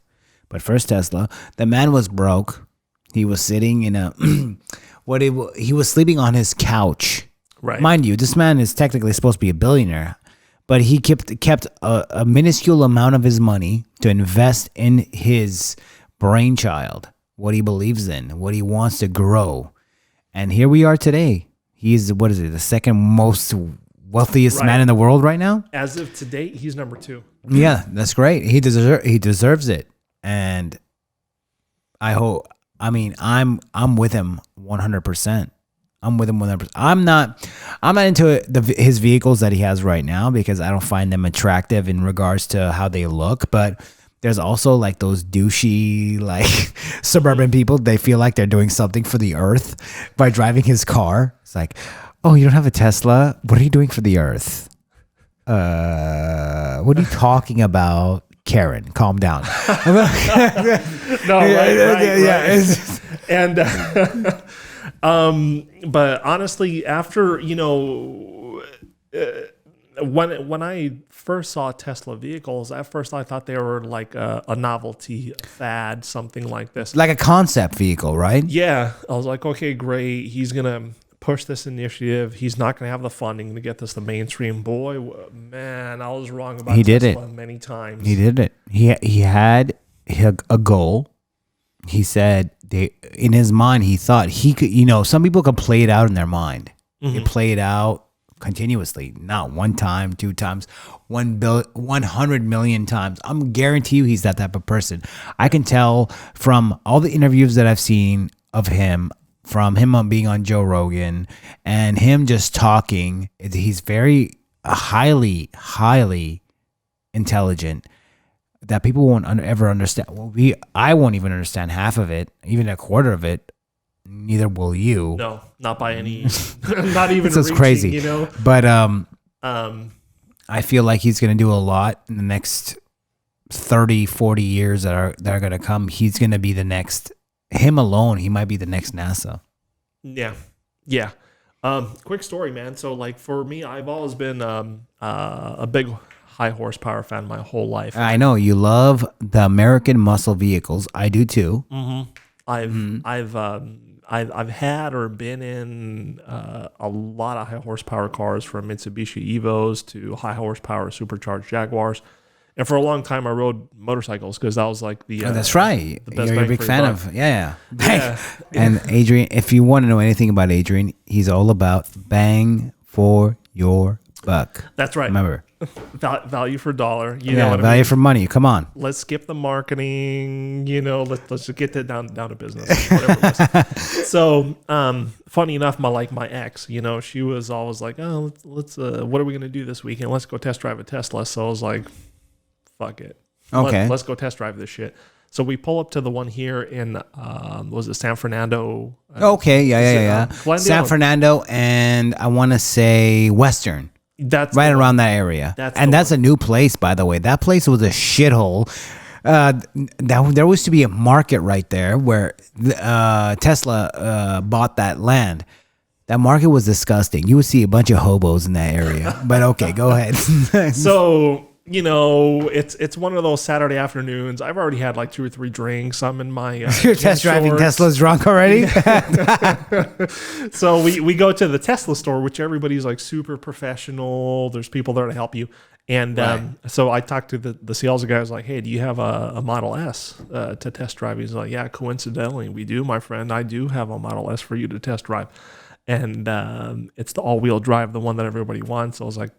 [SPEAKER 3] But first Tesla. The man was broke. He was sitting in a he was sleeping on his couch.
[SPEAKER 4] Right.
[SPEAKER 3] Mind you, this man is technically supposed to be a billionaire, but he kept a minuscule amount of his money to invest in his brainchild, what he believes in, what he wants to grow. And here we are today. He's, the second most wealthiest man in the world right now?
[SPEAKER 4] As of today, he's number 2.
[SPEAKER 3] Yeah, that's great. He deserves it. And I hope. I mean, I'm with him 100%. I'm with him 100%. I'm not into his vehicles that he has right now because I don't find them attractive in regards to how they look. But there's also like those douchey like suburban people. They feel like they're doing something for the earth by driving his car. It's like, oh, you don't have a Tesla? What are you doing for the earth? What are you talking about? Karen, calm down.
[SPEAKER 4] No, right. And but honestly, after when I first saw Tesla vehicles, at first I thought they were like a novelty fad, something like this,
[SPEAKER 3] like a concept vehicle, right?
[SPEAKER 4] Yeah, I was like, okay, great. He's gonna push this initiative. He's not gonna have the funding to get this the mainstream. Boy, man, I was wrong about Tesla many times.
[SPEAKER 3] He did it. He had a goal. He said in his mind, he thought he could, some people could play it out in their mind. They play it out continuously, not one time, two times, 100 million times. I'm guarantee you he's that type of person. I can tell from all the interviews that I've seen of him, from him on being on Joe Rogan and him just talking. He's very highly intelligent that people won't ever understand. Well, I won't even understand half of it, even a quarter of it. Neither will you.
[SPEAKER 4] No, not by any, not even.
[SPEAKER 3] It's crazy, But I feel like he's going to do a lot in the next 30, 40 years that are going to come. He's going to be the next. Him alone, he might be the next NASA.
[SPEAKER 4] Yeah. Quick story, man. So, like for me, I've always been a big high horsepower fan my whole life.
[SPEAKER 3] I know you love the American muscle vehicles. I do too.
[SPEAKER 4] I've had or been in a lot of high horsepower cars, from Mitsubishi Evos to high horsepower supercharged Jaguars. And for a long time, I rode motorcycles because that was like the.
[SPEAKER 3] That's right. You're a big fan of. Yeah. And
[SPEAKER 4] Yeah.
[SPEAKER 3] Adrian, if you want to know anything about Adrian, he's all about bang for your buck.
[SPEAKER 4] That's right.
[SPEAKER 3] Remember,
[SPEAKER 4] value for dollar. You know what I
[SPEAKER 3] value
[SPEAKER 4] mean?
[SPEAKER 3] for money. Come on.
[SPEAKER 4] Let's skip the marketing. Let's just get that down to business. Whatever it is. So, funny enough, my ex, she was always like, oh, let's what are we gonna do this weekend? Let's go test drive a Tesla. So I was like, fuck it.
[SPEAKER 3] Okay.
[SPEAKER 4] Let's go test drive this shit. So we pull up to the one here in, was it San Fernando?
[SPEAKER 3] Okay. Yeah.
[SPEAKER 4] Glendale.
[SPEAKER 3] San Fernando, and I want to say Western.
[SPEAKER 4] That's
[SPEAKER 3] right around that area. That's a new place, by the way. That place was a shithole. There used to be a market right there where Tesla bought that land. That market was disgusting. You would see a bunch of hobos in that area. But okay, go ahead.
[SPEAKER 4] So, it's one of those Saturday afternoons. I've already had like 2 or 3 drinks. I'm in my
[SPEAKER 3] You're test driving Tesla's drunk already?
[SPEAKER 4] So we go to the Tesla store, which everybody's like super professional. There's people there to help you. And so I talked to the sales guy. I was like, hey, do you have a Model S to test drive? He's like, yeah, coincidentally, we do, my friend. I do have a Model S for you to test drive. And it's the all-wheel drive, the one that everybody wants. So I was like,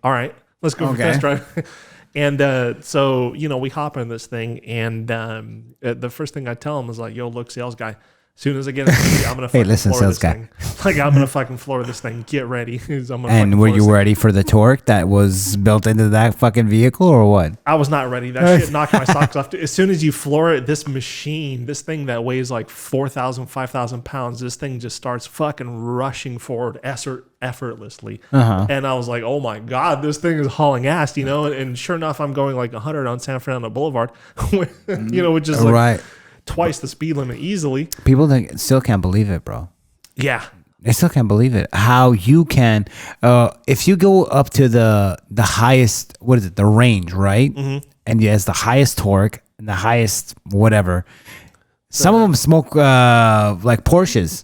[SPEAKER 4] all right. Let's go for test drive. And so, we hop in this thing, and the first thing I tell him is like, yo, look, sales guy, as soon as I get it, I'm going to fucking floor this thing. Like, I'm going to fucking floor this thing. Get ready.
[SPEAKER 3] And were you ready for the torque that was built into that fucking vehicle or what?
[SPEAKER 4] I was not ready. That shit knocked my socks off. As soon as you floor it, this machine, this thing that weighs like 4,000, 5,000 pounds, this thing just starts fucking rushing forward effortlessly. And I was like, oh my God, this thing is hauling ass, and sure enough, I'm going like 100 on San Fernando Boulevard, which is like twice the speed limit easily.
[SPEAKER 3] People still can't believe it, bro.
[SPEAKER 4] Yeah.
[SPEAKER 3] They still can't believe it. How you can, if you go up to the highest, what is it, the range, right? And yes, the highest torque and the highest whatever. Some of them smoke like Porsches.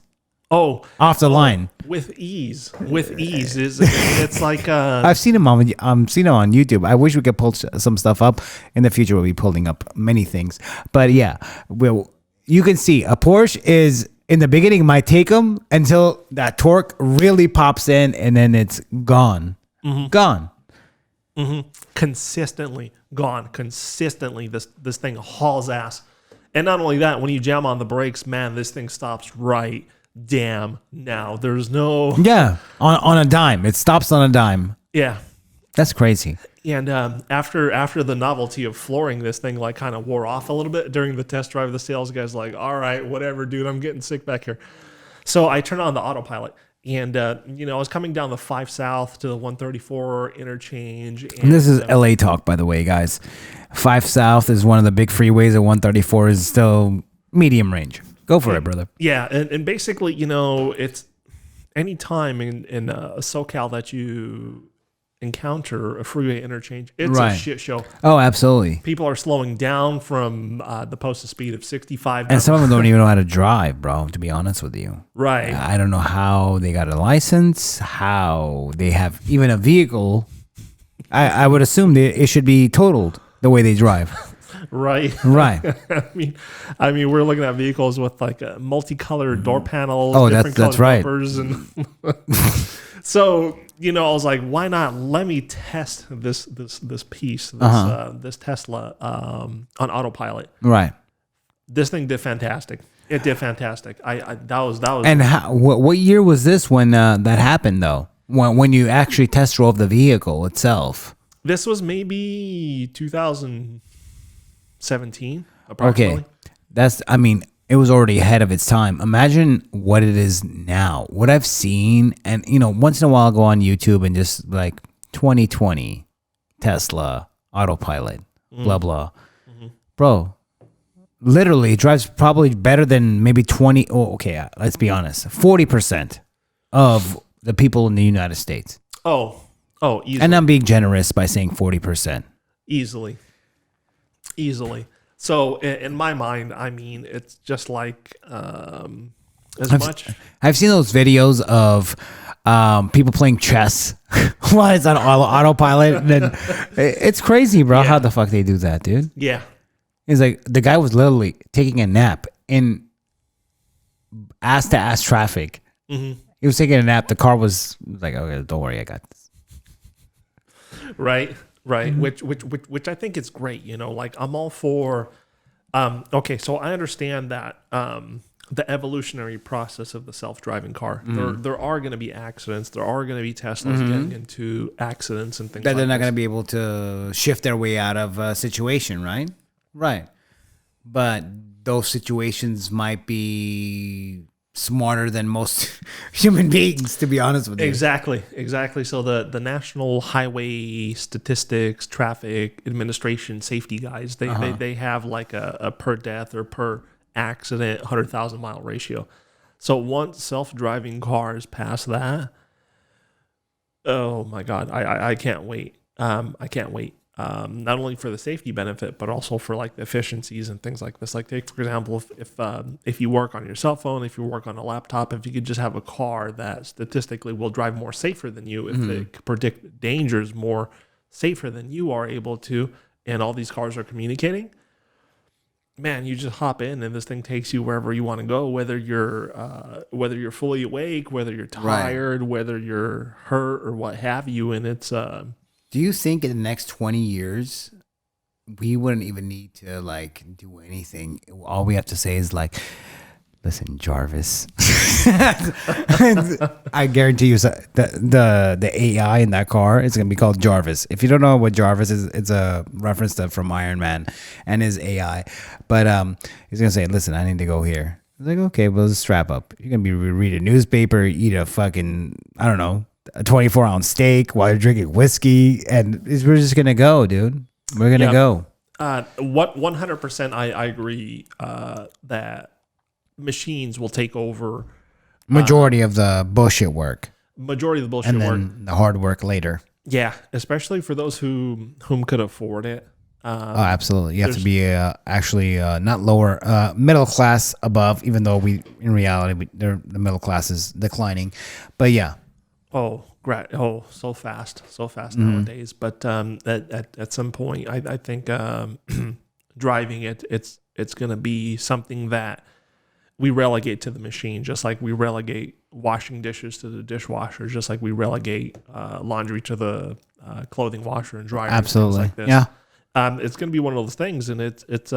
[SPEAKER 3] Off the line.
[SPEAKER 4] With ease. It's like
[SPEAKER 3] I've seen them on YouTube. I wish we could pull some stuff up. In the future, we'll be pulling up many things. But yeah, you can see a Porsche is in the beginning might take them until that torque really pops in, and then it's gone. Gone.
[SPEAKER 4] Consistently gone. Consistently, this thing hauls ass. And not only that, when you jam on the brakes, man, this thing stops right damn now. There's no...
[SPEAKER 3] Yeah, on a dime. It stops on a dime.
[SPEAKER 4] Yeah.
[SPEAKER 3] That's crazy.
[SPEAKER 4] And after the novelty of flooring, this thing like kind of wore off a little bit during the test drive. The sales guy's like, all right, whatever, dude, I'm getting sick back here. So I turned on the autopilot. And, I was coming down the 5 South to the 134 interchange. And
[SPEAKER 3] this is LA talk, by the way, guys. 5 South is one of the big freeways, and 134 is still medium range. Go for it, brother.
[SPEAKER 4] Yeah, and basically, it's any time in SoCal that you encounter a freeway interchange, it's a shit show.
[SPEAKER 3] Oh, absolutely.
[SPEAKER 4] People are slowing down from the posted speed of 65.
[SPEAKER 3] And some of them don't even know how to drive, bro, to be honest with you.
[SPEAKER 4] Right.
[SPEAKER 3] I don't know how they got a license, how they have even a vehicle. I would assume it should be totaled the way they drive.
[SPEAKER 4] Right. I mean, we're looking at vehicles with like a multicolored door panels.
[SPEAKER 3] Oh, that's right.
[SPEAKER 4] And so, I was like, why not? Let me test this piece, this Tesla on autopilot.
[SPEAKER 3] Right.
[SPEAKER 4] This thing did fantastic. It did fantastic. That was.
[SPEAKER 3] And what year was this when that happened though? When you actually test drove the vehicle itself?
[SPEAKER 4] This was maybe 2017, approximately.
[SPEAKER 3] Okay. It was already ahead of its time. Imagine what it is now. What I've seen, and once in a while I'll go on YouTube and just like 2020 Tesla autopilot, blah blah. Mm-hmm. Bro, literally it drives probably better than maybe 20. Oh, okay, let's be honest. 40% of the people in the United States.
[SPEAKER 4] Oh, easily.
[SPEAKER 3] And I'm being generous by saying 40%.
[SPEAKER 4] Easily. So in my mind, it's just like
[SPEAKER 3] I've seen those videos of people playing chess while it's on autopilot. And then it's crazy, bro. Yeah. How the fuck they do that, dude?
[SPEAKER 4] Yeah.
[SPEAKER 3] It's like the guy was literally taking a nap in ass-to-ass traffic. Mm-hmm. He was taking a nap. The car was like, okay, don't worry, I got this.
[SPEAKER 4] Right. Mm-hmm. Which I think is great. Like I'm all for. Okay, so I understand that the evolutionary process of the self-driving car. Mm-hmm. There are going to be accidents. There are going to be Teslas getting into accidents and things. That
[SPEAKER 3] they're not going to be able to shift their way out of a situation, right? Right. But those situations might be smarter than most human beings, to be honest with you.
[SPEAKER 4] Exactly. So the National Highway Statistics, Traffic Administration, safety guys, they have like a per death or per accident 100,000 mile ratio. So once self-driving cars pass that, oh my God, I can't wait. I can't wait. Not only for the safety benefit, but also for like the efficiencies and things like this. Like take, for example, if you work on your cell phone, if you work on a laptop, if you could just have a car that statistically will drive more safer than you, if they predict dangers more safer than you are able to, and all these cars are communicating, man, you just hop in and this thing takes you wherever you want to go, whether you're fully awake, whether you're tired, whether you're hurt or what have you. And it's,
[SPEAKER 3] do you think in the next 20 years, we wouldn't even need to like do anything? All we have to say is like, listen, Jarvis. I guarantee you the AI in that car is going to be called Jarvis. If you don't know what Jarvis is, it's a reference from Iron Man and his AI. But he's going to say, listen, I need to go here. I was like, okay, well, let's strap up. You're going to be read a newspaper, eat a fucking, I don't know, a 24-ounce steak while you're drinking whiskey, and we're just gonna go, dude. We're gonna go.
[SPEAKER 4] What 100%? I agree that machines will take over
[SPEAKER 3] majority of the bullshit work.
[SPEAKER 4] Majority of the bullshit
[SPEAKER 3] and
[SPEAKER 4] work,
[SPEAKER 3] then the hard work later.
[SPEAKER 4] Yeah, especially for those whom could afford it.
[SPEAKER 3] Absolutely. You have to be actually not lower, middle class above. Even though in reality, the middle class is declining, but yeah.
[SPEAKER 4] Oh, great! Oh, so fast nowadays. But at some point, I think driving it's going to be something that we relegate to the machine, just like we relegate washing dishes to the dishwasher, just like we relegate laundry to the clothing washer and dryer.
[SPEAKER 3] Absolutely,
[SPEAKER 4] and things like this. Yeah. It's going to be one of those things, and it's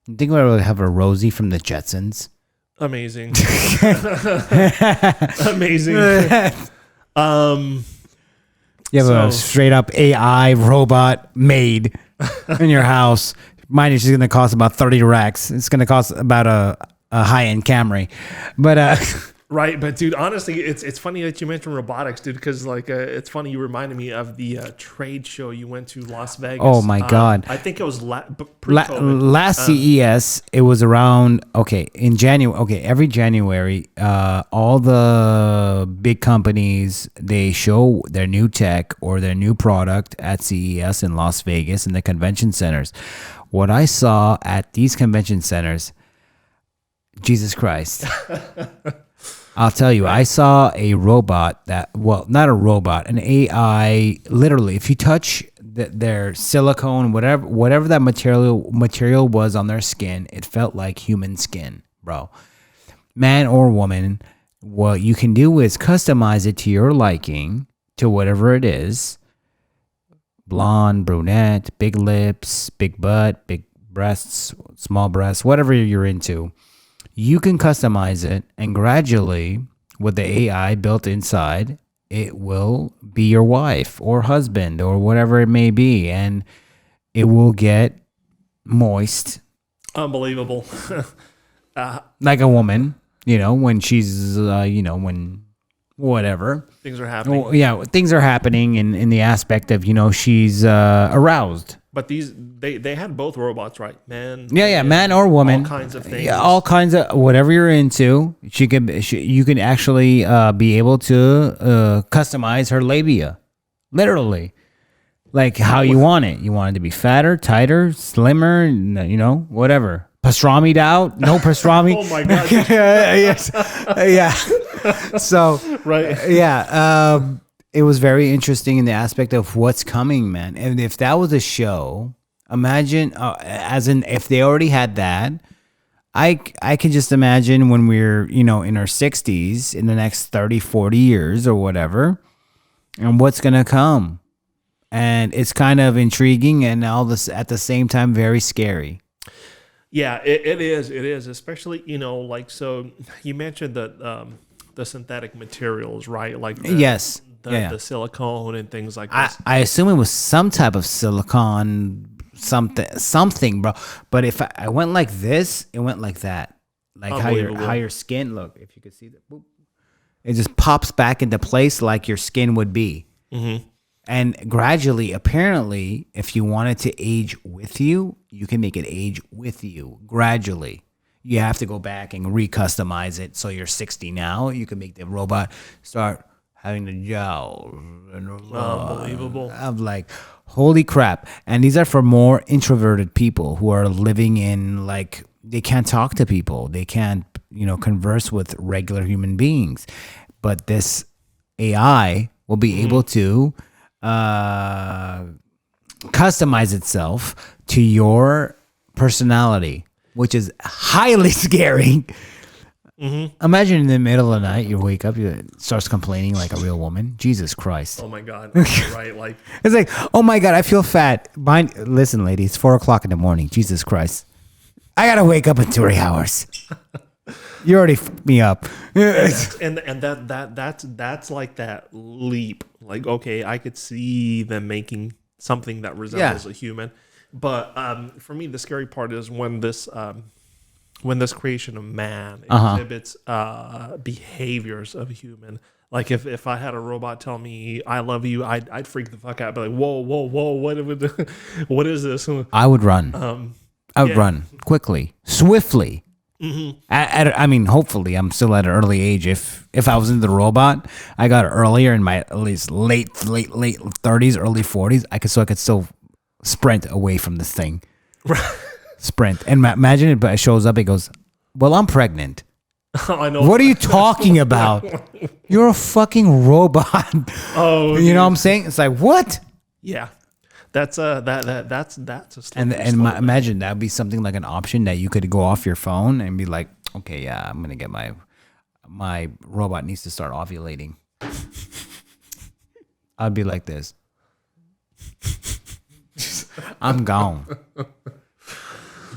[SPEAKER 3] You think we'll have a Rosie from the Jetsons?
[SPEAKER 4] Amazing. Amazing.
[SPEAKER 3] You have a straight up AI robot made in your house. Mind you, she's going to cost about 30 racks. It's going to cost about a high-end Camry. But
[SPEAKER 4] right, but dude, honestly, it's funny that you mentioned robotics, dude, because like it's funny you reminded me of the trade show you went to Las Vegas.
[SPEAKER 3] Oh my God!
[SPEAKER 4] I think it was
[SPEAKER 3] last CES. It was around in January. Every January, all the big companies, they show their new tech or their new product at CES in Las Vegas in the convention centers. What I saw at these convention centers, Jesus Christ. I'll tell you, I saw a robot not a robot, an AI, literally, if you touch their silicone, whatever that material was on their skin, it felt like human skin, bro. Man or woman, what you can do is customize it to your liking, to whatever it is. Blonde, brunette, big lips, big butt, big breasts, small breasts, whatever you're into. You can customize it, and gradually, with the AI built inside, it will be your wife or husband or whatever it may be, and it will get moist.
[SPEAKER 4] Unbelievable.
[SPEAKER 3] Like a woman, when she's, when whatever.
[SPEAKER 4] Things are happening.
[SPEAKER 3] Well, yeah, things are happening in the aspect of, she's aroused.
[SPEAKER 4] But they had both robots, right? Man.
[SPEAKER 3] Yeah, man or woman.
[SPEAKER 4] All kinds of things.
[SPEAKER 3] Yeah, all kinds of whatever you're into. You can actually be able to customize her labia, literally, like how you want it. You want it to be fatter, tighter, slimmer, whatever. Pastrami'd out, no pastrami.
[SPEAKER 4] Oh my God.
[SPEAKER 3] Yes. Yeah. So
[SPEAKER 4] right.
[SPEAKER 3] Yeah. It was very interesting in the aspect of what's coming, man. And if that was a show, imagine, if they already had that, I can just imagine when we're, in our 60s, in the next 30, 40 years or whatever, and what's going to come. And it's kind of intriguing and all this at the same time, very scary.
[SPEAKER 4] Yeah, it is. It is, especially, so you mentioned that the synthetic materials, right? Like
[SPEAKER 3] yes.
[SPEAKER 4] The silicone and things like this.
[SPEAKER 3] I assume it was some type of silicone, something, bro. But if I went like this, it went like that. Like how your skin, look, if you could see that, boop, it just pops back into place like your skin would be.
[SPEAKER 4] Mm-hmm.
[SPEAKER 3] And gradually, apparently, if you want it to age with you, you can make it age with you gradually. You have to go back and recustomize it. So you're 60 now. You can make the robot start having the jowls.
[SPEAKER 4] Unbelievable.
[SPEAKER 3] I'm like, holy crap. And these are for more introverted people who are living in, like, they can't talk to people. They can't, converse with regular human beings. But this AI will be able to customize itself to your personality, which is highly scary. Mm-hmm. Imagine in the middle of the night, you wake up, you starts complaining like a real woman. Jesus Christ.
[SPEAKER 4] Oh my God. Right. Like
[SPEAKER 3] it's like, oh my God, I feel fat. Listen, lady, it's 4:00 in the morning. Jesus Christ. I got to wake up in 3 hours. You already fucked me up.
[SPEAKER 4] and that's like that leap. Like, okay, I could see them making something that resembles a human. But for me, the scary part is when this creation of man exhibits behaviors of a human. Like if I had a robot tell me I love you, I'd freak the fuck out. I'd be like, whoa, what is this?
[SPEAKER 3] I would run. I would run quickly, swiftly. Mm-hmm. Hopefully, I'm still at an early age. If I was into the robot, I got it earlier in my at least late 30s, early 40s. I could still sprint away from this thing. Sprint. And imagine it shows up. It goes, well, I'm pregnant.
[SPEAKER 4] I know.
[SPEAKER 3] What are you talking about? You're a fucking robot.
[SPEAKER 4] Oh,
[SPEAKER 3] you know what I'm saying? It's like, what?
[SPEAKER 4] Yeah. That's a
[SPEAKER 3] imagine that would be something like an option that you could go off your phone and be like, okay, yeah, I'm gonna get my robot needs to start ovulating. I'd be like this. I'm gone.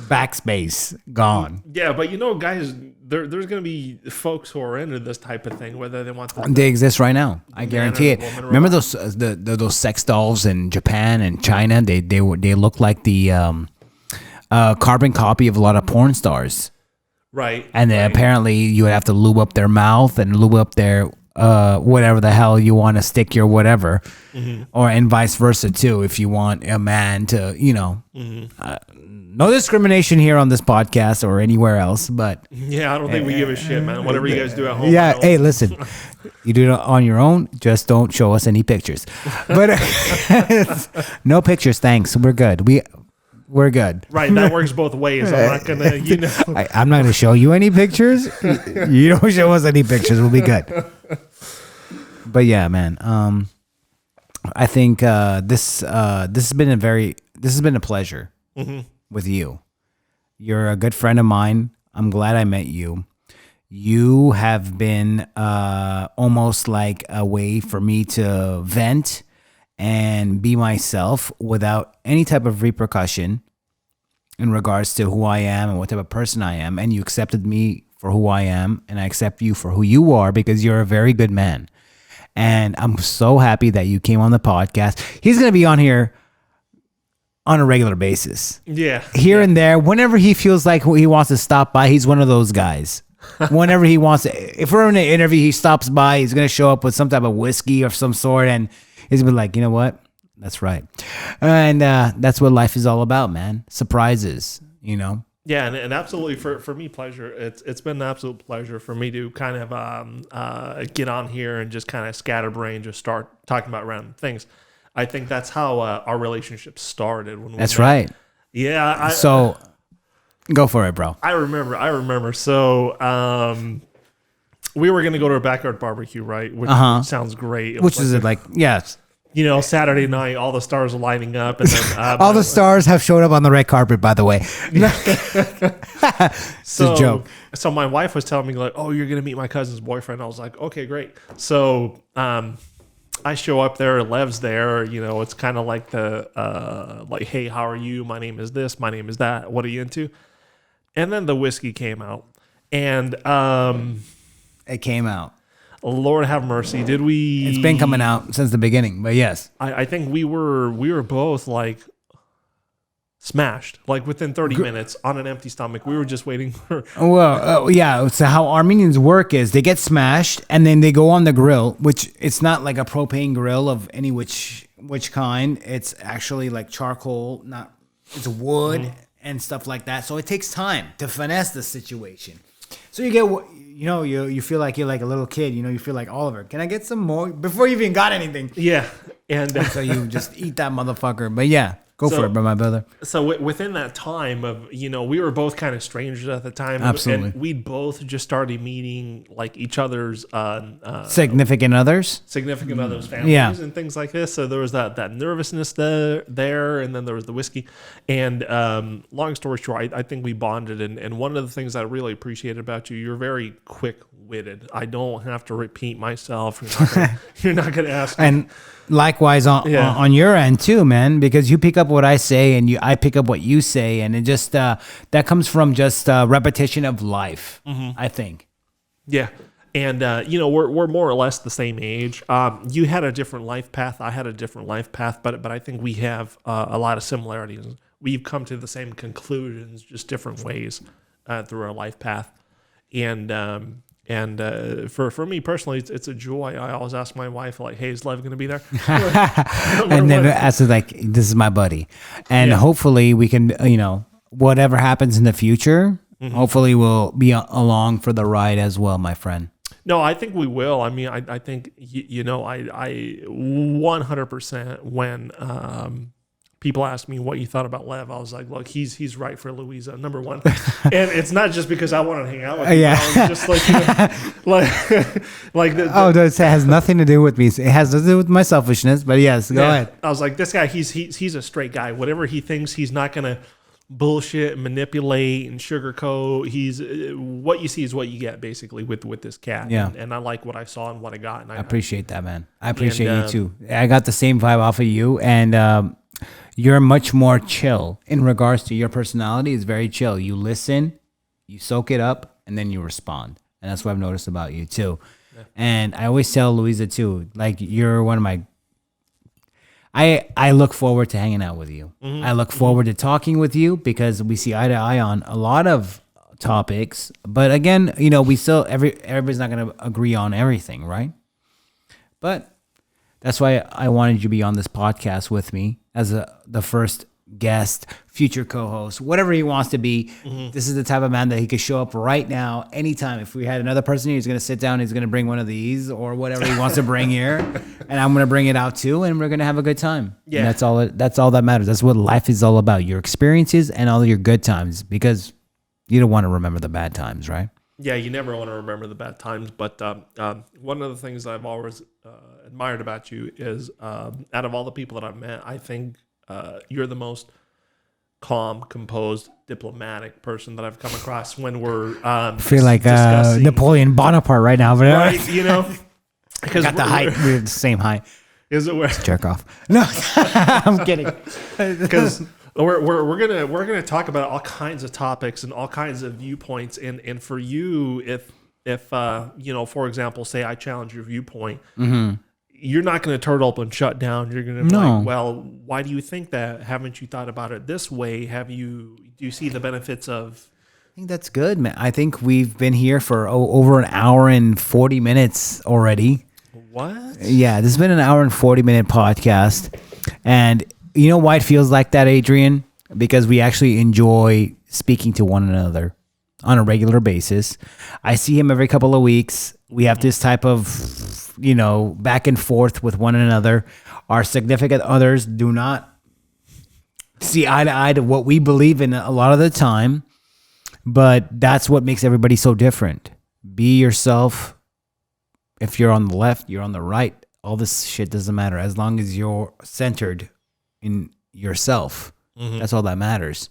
[SPEAKER 3] backspace gone.
[SPEAKER 4] Yeah, but guys, there's going to be folks who are into this type of thing, whether they want to.
[SPEAKER 3] They exist right now. I guarantee it.
[SPEAKER 4] woman
[SPEAKER 3] Remember those those sex dolls in Japan and China? They look like the carbon copy of a lot of porn stars.
[SPEAKER 4] Right.
[SPEAKER 3] And then
[SPEAKER 4] right.
[SPEAKER 3] apparently you would have to lube up their mouth and lube up their whatever the hell you want to stick your whatever, or and vice versa too. If you want a man to, no discrimination here on this podcast or anywhere else, but
[SPEAKER 4] yeah, I don't think we give a shit, man. Whatever you guys do at home.
[SPEAKER 3] yeah, hey, listen, you do it on your own. Just don't show us any pictures. But no pictures, thanks. We're good. We're good.
[SPEAKER 4] Right, that works both ways. I'm not gonna,
[SPEAKER 3] I'm not gonna show you any pictures. You don't show us any pictures. We'll be good. But yeah, man. I think this has been a pleasure with you. You're a good friend of mine. I'm glad I met you. You have been almost like a way for me to vent and be myself without any type of repercussion in regards to who I am and what type of person I am. And you accepted me for who I am, and I accept you for who you are because you're a very good man. And I'm so happy that you came on the podcast. He's going to be on here on a regular basis.
[SPEAKER 4] Yeah.
[SPEAKER 3] Here and there, whenever he feels like he wants to stop by, he's one of those guys. Whenever he wants to, if we're in an interview, he stops by, he's going to show up with some type of whiskey of some sort, and he's going to be like, you know what? That's right. And that's what life is all about, man. Surprises,
[SPEAKER 4] Yeah, and absolutely for me, pleasure. It's been an absolute pleasure for me to kind of get on here and just kind of scatterbrain, just start talking about random things. I think that's how our relationship started. When we
[SPEAKER 3] That's
[SPEAKER 4] met.
[SPEAKER 3] right.
[SPEAKER 4] Yeah.
[SPEAKER 3] So go for it, bro.
[SPEAKER 4] I remember. So we were gonna go to a backyard barbecue, right? Which sounds great.
[SPEAKER 3] Which is it like? Yes.
[SPEAKER 4] Saturday night, all the stars are lining up, and then
[SPEAKER 3] all the stars have showed up on the red carpet. By the way, it's a joke.
[SPEAKER 4] So my wife was telling me like, "Oh, you're gonna meet my cousin's boyfriend." I was like, "Okay, great." So I show up there, Lev's there. It's kind of like the like, "Hey, how are you? My name is this. My name is that. What are you into?" And then the whiskey came out, and
[SPEAKER 3] it came out.
[SPEAKER 4] Lord have mercy. Did we?
[SPEAKER 3] It's been coming out since the beginning, but yes.
[SPEAKER 4] I think we were both like smashed, like within 30 minutes on an empty stomach. We were just waiting for.
[SPEAKER 3] Well, yeah. So how Armenians work is they get smashed and then they go on the grill, which it's not like a propane grill of any which kind. It's actually like charcoal, it's wood and stuff like that. So it takes time to finesse the situation. So you get you feel like you're like a little kid. You feel like Oliver. Can I get some more before you even got anything?
[SPEAKER 4] Yeah, and
[SPEAKER 3] so you just eat that motherfucker. But yeah, go for it, my brother.
[SPEAKER 4] So within that time of we were both kind of strangers at the time.
[SPEAKER 3] Absolutely,
[SPEAKER 4] and we'd both just started meeting like each other's
[SPEAKER 3] significant others,
[SPEAKER 4] families, and things like this. So there was that nervousness there, and then there was the whiskey. And long story short, I think we bonded. And one of the things I really appreciated about you, you're very quick-witted. I don't have to repeat myself. You're not going to ask me.
[SPEAKER 3] And likewise on your end too, man, because you pick up what I say and I pick up what you say, and it just that comes from just repetition of life. I think.
[SPEAKER 4] Yeah. And we're more or less the same age. You had a different life path. I had a different life path, but I think we have a lot of similarities. We've come to the same conclusions, just different ways through our life path. And for me personally, it's a joy. I always ask my wife, like, "Hey, is Lev going to be there?"
[SPEAKER 3] And then as like, "This is my buddy," and hopefully we can, whatever happens in the future, hopefully we'll be along for the ride as well, my friend.
[SPEAKER 4] No, I think we will. I mean, I think I 100% when people ask me what you thought about Lev, I was like, look, he's right for Louisa, number one. And it's not just because I want to hang out with him.
[SPEAKER 3] Yeah.
[SPEAKER 4] I was just like
[SPEAKER 3] it has nothing to do with me. It has to do with my selfishness. But yes, go ahead.
[SPEAKER 4] I was like, this guy, he's a straight guy. Whatever he thinks, he's not gonna bullshit, manipulate, and sugarcoat. He's what you see is what you get, basically, with this cat.
[SPEAKER 3] Yeah.
[SPEAKER 4] And I like what I saw and what I got. And
[SPEAKER 3] I appreciate that, man. I appreciate you too. I got the same vibe off of you, and you're much more chill in regards to your personality. Is very chill. You listen, you soak it up, and then you respond. And that's what I've noticed about you too. Yeah. And I always tell Louisa too, like you're one of my. I look forward to hanging out with you. I look forward to talking with you because we see eye to eye on a lot of topics. But again, you know, we still everybody's not going to agree on everything, right? But that's why I wanted you to be on this podcast with me as the first guest, future co-host, whatever he wants to be. This is the type of man that he could show up right now, anytime. If we had another person here, he's going to sit down, he's going to bring one of these or whatever he wants to bring here, and I'm going to bring it out too, and we're going to have a good time. Yeah, and that's all that matters. That's what life is all about: your experiences and all your good times, because you don't want to remember the bad times, right?
[SPEAKER 4] Yeah, you never want to remember the bad times. But one of the things I've always admired about you is, out of all the people that I've met, I think you're the most calm, composed, diplomatic person that I've come across when we're
[SPEAKER 3] I feel like Napoleon Bonaparte right now, but
[SPEAKER 4] right, you know,
[SPEAKER 3] because got the height, we're the same height.
[SPEAKER 4] Is it where
[SPEAKER 3] jerk off? No, I'm kidding.
[SPEAKER 4] Because we're gonna talk about all kinds of topics and all kinds of viewpoints, and for you, if you know, for example, say I challenge your viewpoint. You're not going to turtle up and shut down. You're going to be like, well, why do you think that? Haven't you thought about it this way? Do you see the benefits of?
[SPEAKER 3] I think that's good, man. I think we've been here for over an hour and 40 minutes already.
[SPEAKER 4] What?
[SPEAKER 3] Yeah, this has been an hour and 40-minute podcast. And you know why it feels like that, Adrian? Because we actually enjoy speaking to one another on a regular basis. I see him every couple of weeks. We have this type of, you know, back and forth with one another. Our significant others do not see eye to eye to what we believe in a lot of the time, but that's what makes everybody so different. Be yourself. If you're on the left, you're on the right. All this shit doesn't matter as long as you're centered in yourself. That's all that matters.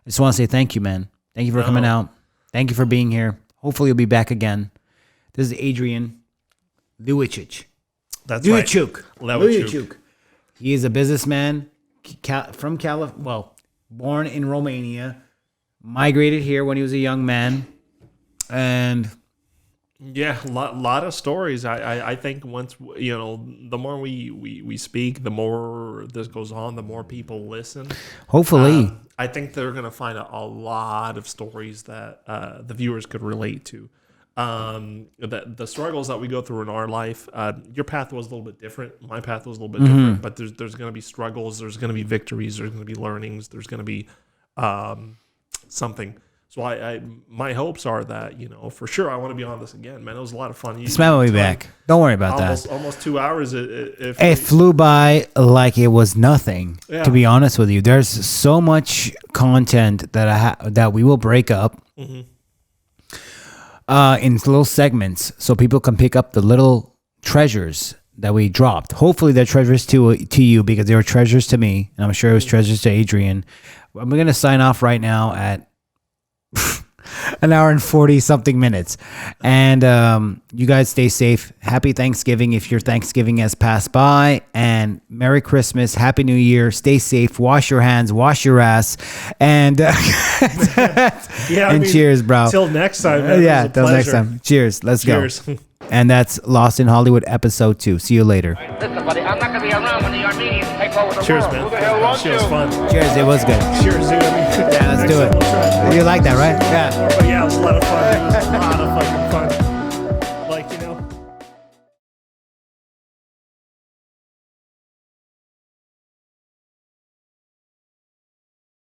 [SPEAKER 3] I just want to say thank you, man. Thank you for coming out. Thank you for being here. Hopefully you'll be back again. This is Adrian Leucic.
[SPEAKER 4] That's
[SPEAKER 3] Leucic.
[SPEAKER 4] Right. Leucic.
[SPEAKER 3] He is a businessman from California. Well, born in Romania, migrated here when he was a young man, and
[SPEAKER 4] yeah, lot of stories. I think once, you know, the more we speak, the more this goes on, the more people listen.
[SPEAKER 3] Hopefully,
[SPEAKER 4] I think they're going to find a lot of stories that the viewers could relate to. The struggles that we go through in our life, your path was a little bit different. My path was a little bit different, but there's going to be struggles. There's going to be victories. There's going to be learnings. There's going to be something. So my hopes are that, you know, for sure I want to be on this again, man. It was a lot of fun.
[SPEAKER 3] This man will be back. Don't worry about that.
[SPEAKER 4] Almost 2 hours.
[SPEAKER 3] It flew by like it was nothing. Yeah. To be honest with you, there's so much content that we will break up in little segments, so people can pick up the little treasures that we dropped. Hopefully, they're treasures to you, because they were treasures to me, and I'm sure it was treasures to Adrian. I'm gonna sign off right now at an hour and 40 something minutes, and you guys stay safe. Happy Thanksgiving if your Thanksgiving has passed by, and Merry Christmas, Happy New Year. Stay safe, wash your hands, wash your ass, and cheers, bro.
[SPEAKER 4] Till next time, man.
[SPEAKER 3] Yeah, till next time. Cheers. Let's go. And that's Lost in Hollywood episode 2. See you later.
[SPEAKER 1] Listen, buddy, I'm not going to be around when the Armenians take over the
[SPEAKER 4] Cheers,
[SPEAKER 1] world.
[SPEAKER 4] man.
[SPEAKER 1] Who the hell wants
[SPEAKER 4] Cheers, fun.
[SPEAKER 3] Cheers, it was good.
[SPEAKER 4] Cheers, dude.
[SPEAKER 3] Yeah, let's do it. You like that, right? Yeah.
[SPEAKER 4] But yeah, it was a lot of fun. It was a lot of fucking fun.